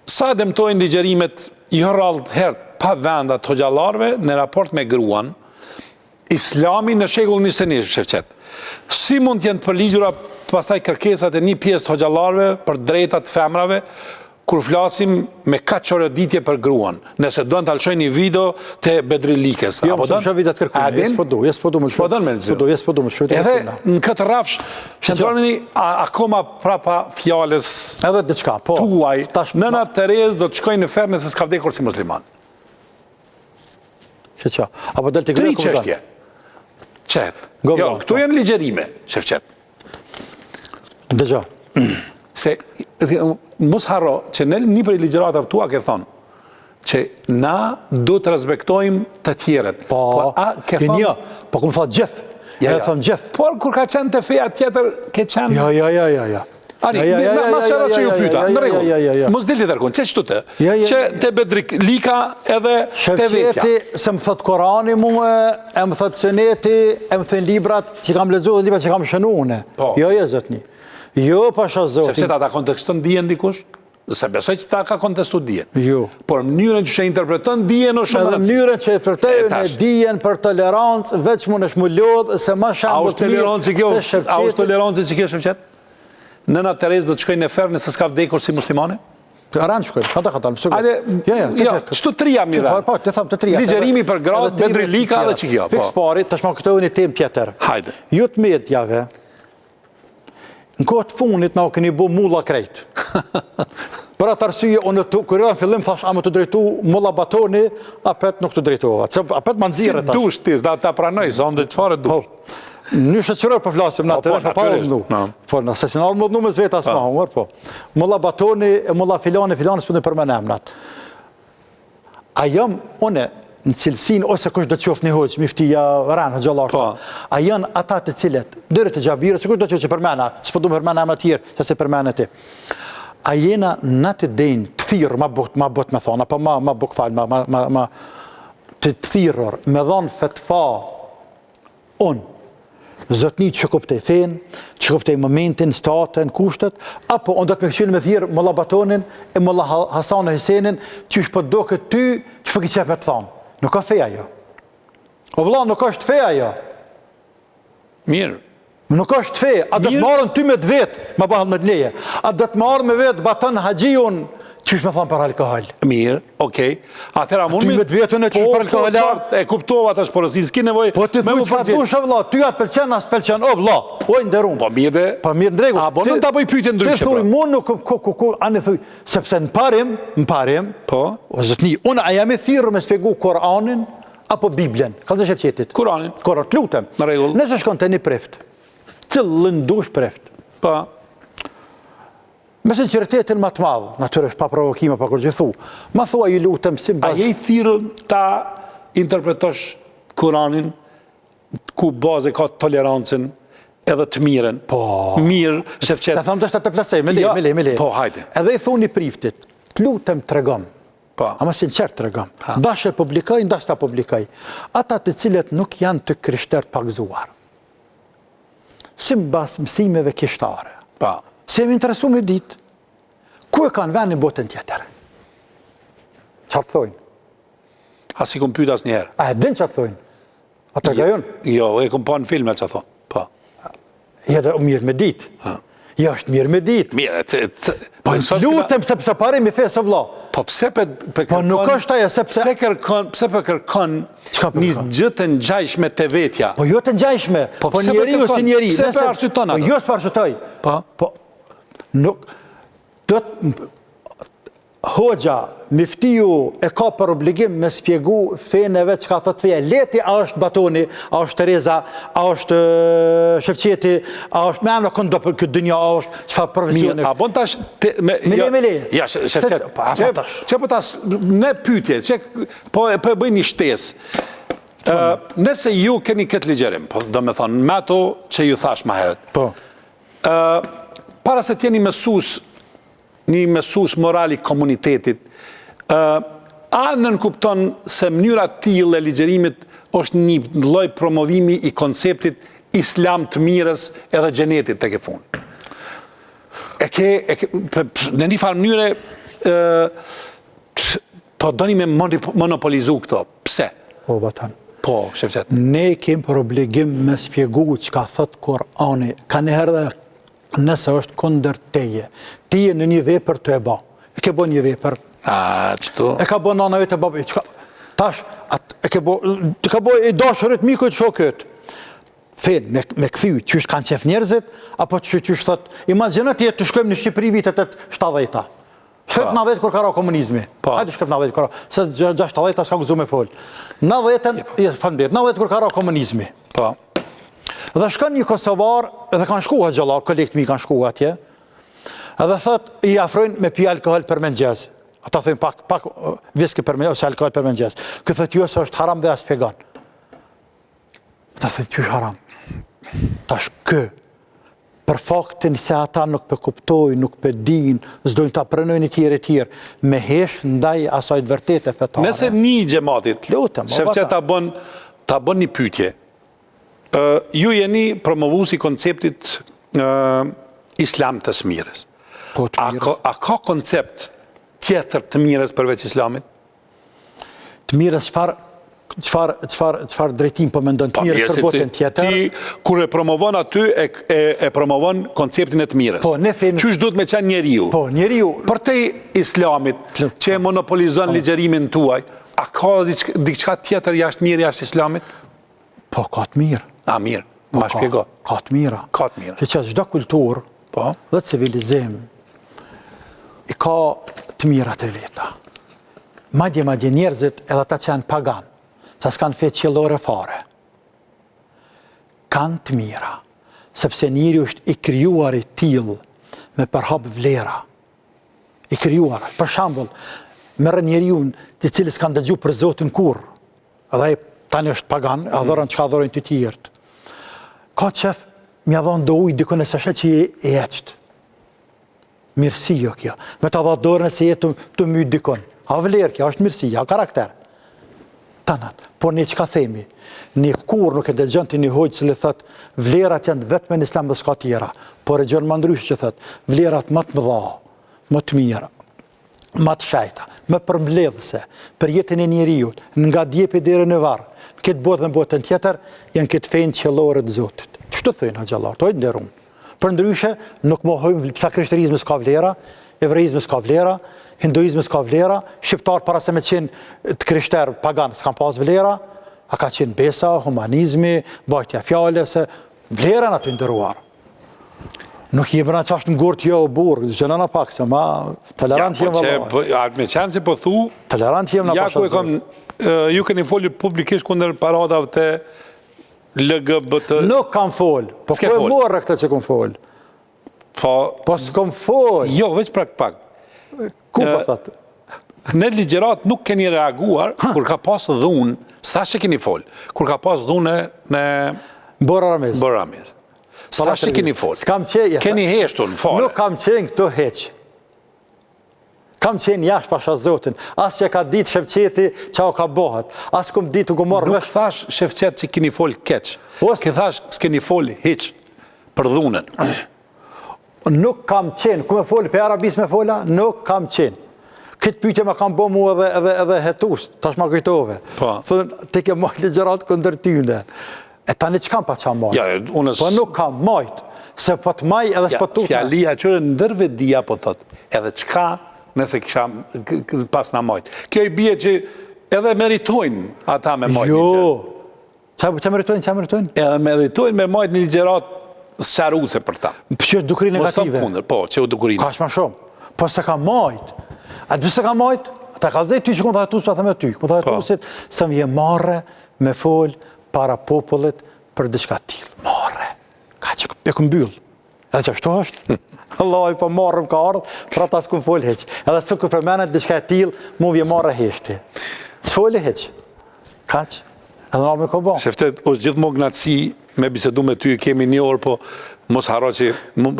S1: sa dëmtojnë ligjerimet i hërrallë herë pa vendat të gjallarve në raport me gruan, Islami në shekullin 21, Shefqet. Si mund t'jenë të përligjura pastaj kërkesat e një pjesë të hoxhallarëve për drejtat femrave, kur flasim me kaq çorëditje për gruan, nëse duan të alëshojnë një video të Bedrilikës.
S2: Jo, më shumë vidat kërkuar, s'po du më shkruaj.
S1: Edhe në këtë rrafsh, qëndroni akoma prapa fjalës
S2: edhe diçka, po.
S1: Tuaj, nëna Terez do të shkojnë në ferë nëse s'ka vdekur si musliman.
S2: Që apo del të grekë.
S1: 3 çështje. Qetë. Jo, këtu janë ligjerime, Shefqet.
S2: Dëgjo.
S1: Se mos harro që në një prej ligjëratave tua ke thonë që na do të respektojmë të tjerët.
S2: Po,
S1: ke thonë
S2: një, po këmë thot gjithë. Ja, thëmë gjithë.
S1: Por kur ka qenë të feja tjetër, ke qenë...
S2: Ja.
S1: Ani, ma shëro që ju pyta, në regull. Mos dilti tërkun, që qëtu të? Që të Bedrik Lika edhe të vetja.
S2: Shëfqeti, se më thot Korani muë, e më thot Seneti, e më thënë librat që kam lezu dhe librat që kam shënu une. Jo, zotni. Jo, pasha zotni.
S1: Sepse ta konteston dijen dikush? Se besoj që ta ka kontestu dijen.
S2: Jo.
S1: Por mënyrën që interpreton dijen o shumë rëndësi.
S2: Mënyrën që interpretojnë e dijen për tolerancë, veç më në shmullodhë, se ma shambë të mirë se
S1: A është tolerancë që kjo Shëfqet? Nëna Terez do të shkojnë në ferë nëse s'ka vdekur si muslimane?
S2: Aranë shkojnë, kata, mësë
S1: qëtu trija mi dhe.
S2: Po, të thamë të trija.
S1: Ligjerimi për gradë, Bedri Lika dhe që kjo.
S2: Fiks pari, të shma këtohu një tem tjetër.
S1: Hajde.
S2: Ju të medjave, në kohët funit na u këni bu mulla krejt. Për atë arsye, kërë në fillim thash, a më të drejtu mulla Batoni, apet nuk të drejtova. Apet më nëzire tash.
S1: Si dush tis, da ta pranoj, sa ndë qëfare dush.
S2: Në shëqërër për flasim në atërë, për parë mëndu. Po, në sesinarë më dhënu me zveta asma hongër, po. Mulla Batoni, mulla filani, së për me nemnat. A jam, une, në cilësin, ose kush do të qofë një hoqë, miftia rënë, gjallarë, a janë ata të cilet, dërët të gjabirë, se kush do të qofë që përmena, së për du më përmena më tjerë, që se përmena ti. A jena në të denjë, të thirë, ma bot me thonë, apo ma buk falë, ma të thirër, me dhonë fetfa, unë, zotni që kuptej fenë, që kuptej momentin, statën, kushtet, apo unë do të me këshirë me thirë Mulla Batonin e Mulla Hasan e Hisenin, që është për do këtë ty, që për këtë të thonë. Nuk ka feja jo. O vëlla, nuk është feja jo.
S1: Mirë.
S2: Nuk është feja. A do të marën ty me të vetë, ma bëhën me të leje. A do të marën me vetë Batan Hajion, që është me thonë për alkohol.
S1: Mirë, okej. Atëra mund
S2: ty me të vetën e që është për alkohol.
S1: E kuptova të shporosin, s'ki nevoj.
S2: Po të thuj që atë vëlla, ty atë pelqen, asë pelqen, o vëlla, oj në derum.
S1: Po mirë dhe.
S2: Po mirë në dregu.
S1: A bo në të bëj pyjtje ndryshe.
S2: Të thuj, mu nuk, anë thuj, sepse në parim, o zëtni, unë a jam e thirë me spjegu Koranin, apo Biblen, kalë zë Shëfqetit.
S1: Koranin.
S2: Koran, të lutem.
S1: Në regull.
S2: Nëse shkon të një preft, cëllën dush preft.
S1: Pa.
S2: Me sinceritetin ma të madhë, natyresh pa provokime, pa kur gjithu, ma thua ju lutem si
S1: A je i thirën ta interpretosh Koranin, ku bazë ka tolerancën edhe të miren.
S2: Po.
S1: Mirë, Shëfqet.
S2: Të thamë dështë të plesej, me le.
S1: Po, hajde.
S2: Edhe i thuni priftit, të lutem të regom.
S1: Po.
S2: Ama sinqert të regom. Dashë e publikaj, ndashë të publikaj. Ata të cilët nuk janë të krishter pagzuar. Si mbas mësimeve kishtare.
S1: Po.
S2: Se më interesu me ditë, ku e kanë venë në botën tjetër? Qarë thojnë?
S1: A si kom pyta asë njerë?
S2: A e din qarë thojnë? A të gajon?
S1: Jo, e kom pa në filme që thonë. Po.
S2: Jedhe mirë me ditë. Jo, është mirë me ditë.
S1: Mirë,
S2: po në lutem sepse pare mi fesë vla.
S1: Po pse për kërkon...
S2: Po nuk është aja sepse...
S1: Pse për kërkon një gjëtë në gjajshme të vetja?
S2: Po jo të njajshme. Po njeri o si njeri.
S1: Pse për arsyton ato?
S2: Po jo së për arsytoj. Po nuk... Hoxha, miftiju e ka për obligim me spjegu feneve që ka thot feja. Leti a është Batoni, a është Tereza, a është Shëfqeti, a është me emra këndo për këtë dënja, a është që fa profesionit.
S1: A bon tash...
S2: Me le.
S1: Ja, Shëfqet, që po tash, ne pytje, që po e bëj një shtes. Nëse ju keni këtë ligjerim, do me thonë, me ato që ju thash ma heret.
S2: Po.
S1: Para se tjeni një mesus morali komunitetit, a nënkupton se mënyra tillë e ligjerimit është një lloj promovimi i konceptit islam të mirës edhe xhenetit tek e fundit. Në një farë mënyre po doni me monopolizu këto. Pse?
S2: Po, Batan.
S1: Po, Shëfqet.
S2: Ne kem për obligim me spjegu që ka thët Korani, ka njëherë dhe nëse është kundër teje. Ti e në një vepër të e ba. E ke bo një vepër.
S1: Qëtu?
S2: E ka bo nana vetë e babi. Tash, e ka bo i dashërit miku e të shokët. Fen, me këthy, që është kanë qef njerëzit, apo që është thot, imaginat jetë të shkojmë në Shqipëri vitet e 70-ta. 90 kur ka ra komunizmi. Hajde shkëm 90 kur ka ra. Se 60-ta s'ka gëzu me folë. 90 kur ka ra komunizmi. Dhe shkon një kosovar, edhe kanë shkuar xhallar, kolekt mi kanë shkuar atje. Edhe thot i afrojnë me pi alkohol për mëngjes. Ata thënë pak viski për mëngjes ose alkohol për mëngjes. Ky thotë jo se është haram dhe as pegon. Ata thënë që është haram. Tash kë për faktin se ata nuk pe kuptojnë, nuk pe dinë, s'dojnë ta pranojnë i tjerë, me hesh ndaj asaj të vërtetë fetare.
S1: Nëse një xhamatit, sepse ta bën një pyetje. Ju jeni promovuesi konceptit islam të smirës.
S2: Po,
S1: a ka koncept tjetër të mirës përveç islamit?
S2: Të mirës çfarë drejtim po mendon të mirës për botën tjetër?
S1: Ti kur e promovon aty e promovon konceptin e të mirës.
S2: Po, ne themi
S1: qysh duhet me qenë njeriu?
S2: Po, njeriu
S1: për te islamit që e monopolizon ligjërimin tuaj, a ka diçka tjetër jashtë mirë jashtë islamit?
S2: Po, ka të mirë.
S1: A mirë, ma shpjego.
S2: Ka të mira.
S1: Ka të mirë.
S2: Që çdo kulturë dhe civilizim i ka të mirat e veta. Madje njerëzit edhe ata që janë pagan, sa s'kanë fe qiellore fare, kanë të mira, sepse njeriu është i krijuar i tillë me përhap vlera. I krijuar. Për shembull, merr njeriu i cili s'ka dëgjuar për Zotin kurrë, edhe ai tani është pagan, adhuron çka adhurojnë të tjerët. Ka qef mja dhonë do ujë dikone se shetë që i eqët. Mirësi jo kjo. Me ta dha dorën se jetë të mytë dikon. A vlerë kjo, është mirësi, a karakter. Tanat. Por një qka themi, një kur nuk e dëgjën të një hojtë që le thët, vlerat janë vetëm në islam dhe s'ka tjera. Por e gjënë më ndryshë që thët, vlerat më të mëdha, më të mira, më të shajta, më përmbledhëse, për jetën e njeriut, nga djepi dhere në varë, këtë botë dhe në botën tjetër, janë këtë fejnë qëllore të Zotit. Qëtë thëjnë, xhallar, të ojtë nderum. Për ndryshe, nuk mohojmë, pësa krishterizmi s'ka vlera, evreizmi s'ka vlera, hinduizmi s'ka vlera, shqiptar para se me qenë të krishter pagan s'kan pas vlera, a ka qenë besa, humanizmi, bajtja fjales, vlera në të ndëruar. Nuk jemi në qashtë në gurët jo burë, gjënëna pak, se ma tolerant jem vëllaj.
S1: Me qenë si po thu,
S2: tolerant jem në pashazim.
S1: Ju keni folur publikisht kundër paradave të LGBT.
S2: Nuk kam fol, po ku e morë këtë që kom fol? Po s'kom fol.
S1: Jo, veç pak.
S2: Ku po thëtë?
S1: Në ligjërat nuk keni reaguar, kur ka pas dhunë, s'ta që keni fol, kur ka pas dhunë në Boramiz. S'ta që keni fol. Keni heshtur në fare.
S2: Nuk kam qenë këto heqë. Kam qenë jashtë pasha Zotin. Asë që ka ditë Shevqeti që o ka bohet. Asë kom ditë u ku morë
S1: Nuk thash Shevqet që keni fol keq. Ki thash s'keni fol hiq për dhunën.
S2: Nuk kam qenë. Ku me foli, për arabis me fola? Nuk kam qenë. Këtë pyetje ma kam bo mu edhe hetus. Tash ma kujtove. Thënë, ti ke majtë ligjërat këndër tyne. E tani që kam pa qa majtë? Po nuk kam majtë. Se po të maj edhe s'po të
S1: fjalia qërë ndërve dia po thot. Edhe qka nëse kisha pas na majtë. Kjo i bie që edhe meritojnë ata me majtë.
S2: Jo. Që meritojnë?
S1: Edhe meritojnë me majtë një ligjërat sharuse për ta.
S2: Që dukuri negative?
S1: Po, që u dukuri.
S2: Ka shma shumë. Po se ka majtë. Atë bëse ka majtë, ta kalzej ty që këmë dhajetus pa thëme ty. Këmë dhajetusit se më je marre me folë para popullit për diçka t'ilë. Marre. Ka që e këmë byllë. Edhe që ashtu është. Allah i po marrëm ka ardhë, pra ta s'këm folë heqë. Edhe së këtë përmenet diçka t'ilë, mu vje marre heshti. Së folë heqë. Ka që. Edhe nga me ko bo.
S1: Sheftet, është gjithë më gnatësi me bisedu me ty, kemi një orë, po mos haro që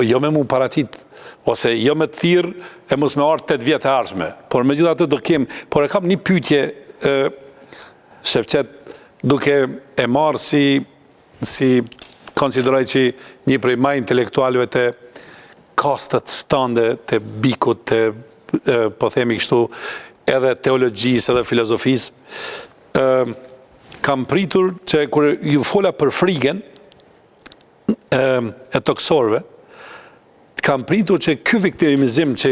S1: jo me mu paratit, ose jo me të thirë, e mos me arë 8 vjetë e arshme. Por me gjitha të do kemë, por e kam një pytje, Shefqet, duke e marë si konsideroj që një prej ma intelektualve të kastët stande, të bikut, të, po themi kështu, edhe teologjisë, edhe filozofisë, kam pritur që kër ju fola për frigën e toksorve, kam pritur që ky viktimizim që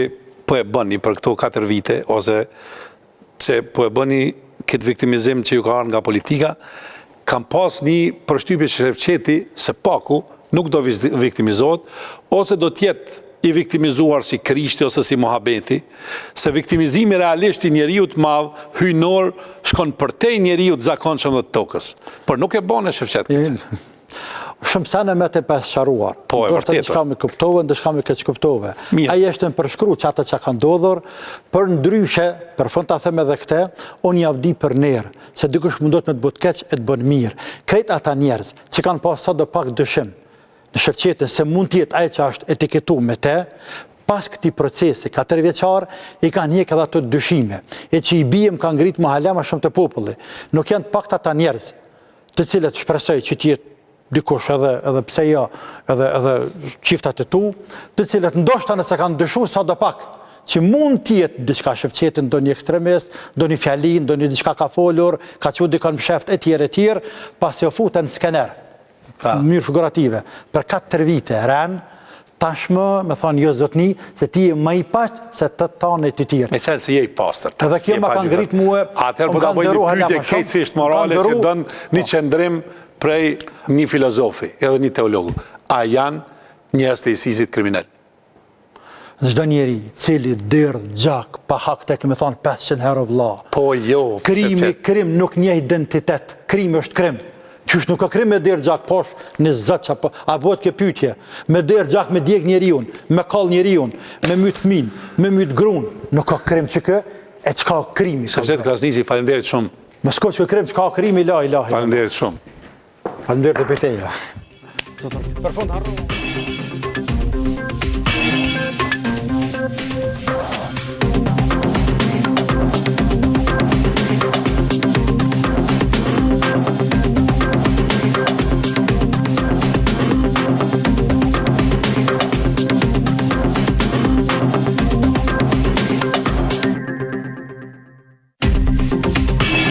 S1: po e bëni për këto 4 vite, ose që po e bëni këtë viktimizim që ju ka arë nga politika, kam pas një përshtypje që Shevqeti se paku nuk do viktimizohet, ose do tjetë i viktimizuar si Krishti ose si Mohabeti, se viktimizimi realisht i njeriut madh, hynor, shkon përtej njeriut zakonshëm dhe të tokës. Por nuk e bone Shevqet këtë.
S2: shumë sene me të pesqaruar.
S1: Po, e vërtetë.
S2: Diçka me kuptove, ndeshka me keq kuptove.
S1: Mirë.
S2: Ai është në përshkru që atë që ka ndodhur, për ndryshe, për fund ta them edhe këtë, unë javdi për nerë, se dikush mundot me të bëtë keq e të bënë mirë. Krejt ata njerëz që kanë pas sa do pak dëshim në shëfqetën se mund tjetë ai që është etiketu me te, pas këti procesi 4 vjeçar, i kanë hjek edhe ato dyshime, e që i bijem kanë ngritë më halema shumë të populli. Nuk janë të pak ata njerëz, të cilët shpresoj që tjetë dikush edhe pse jo, edhe qiftat e tu, të cilët ndoshta nëse kanë dyshu sa do pak, që mund tjetë diçka shëfqetin, do një ekstremist, do një fjalin, do një diçka ka folur, ka që dikon msheft e tjerë, pas e ofutën skener, mënyrë figurative, për 4 vite rënë, tashmë, me thonë, jo zotni, se ti e më i paqë se të tanë e të tjerë.
S1: Me qenë se je i pastër.
S2: Edhe kjo më kanë ngritë muë,
S1: atëherë po ta bëj një pyetje keqësisht morale që don një qëndrim prej një filozofi, edhe një teologu. A janë njerëz të ISIS-it kriminal?
S2: Çdo njeri, cili derdh gjak, pa hak tek me thonë 500 herë vëlla.
S1: Po jo.
S2: Krim nuk një identitet. Krim është krim. Qysh nuk ka krim me derë gjak posh në zët, a bëhet ke pyetje, me derë gjak me djeg njeriun, me kall njeriun, me myt fëmin, me myt grun, nuk ka krim që kë, e që ka krimi.
S1: Sefqet Krasnisi, falenderit shumë.
S2: Me s'ko që krim që ka krimi, ilahi.
S1: Falenderit shumë.
S2: Falenderit e pëjteja. Për fund harru.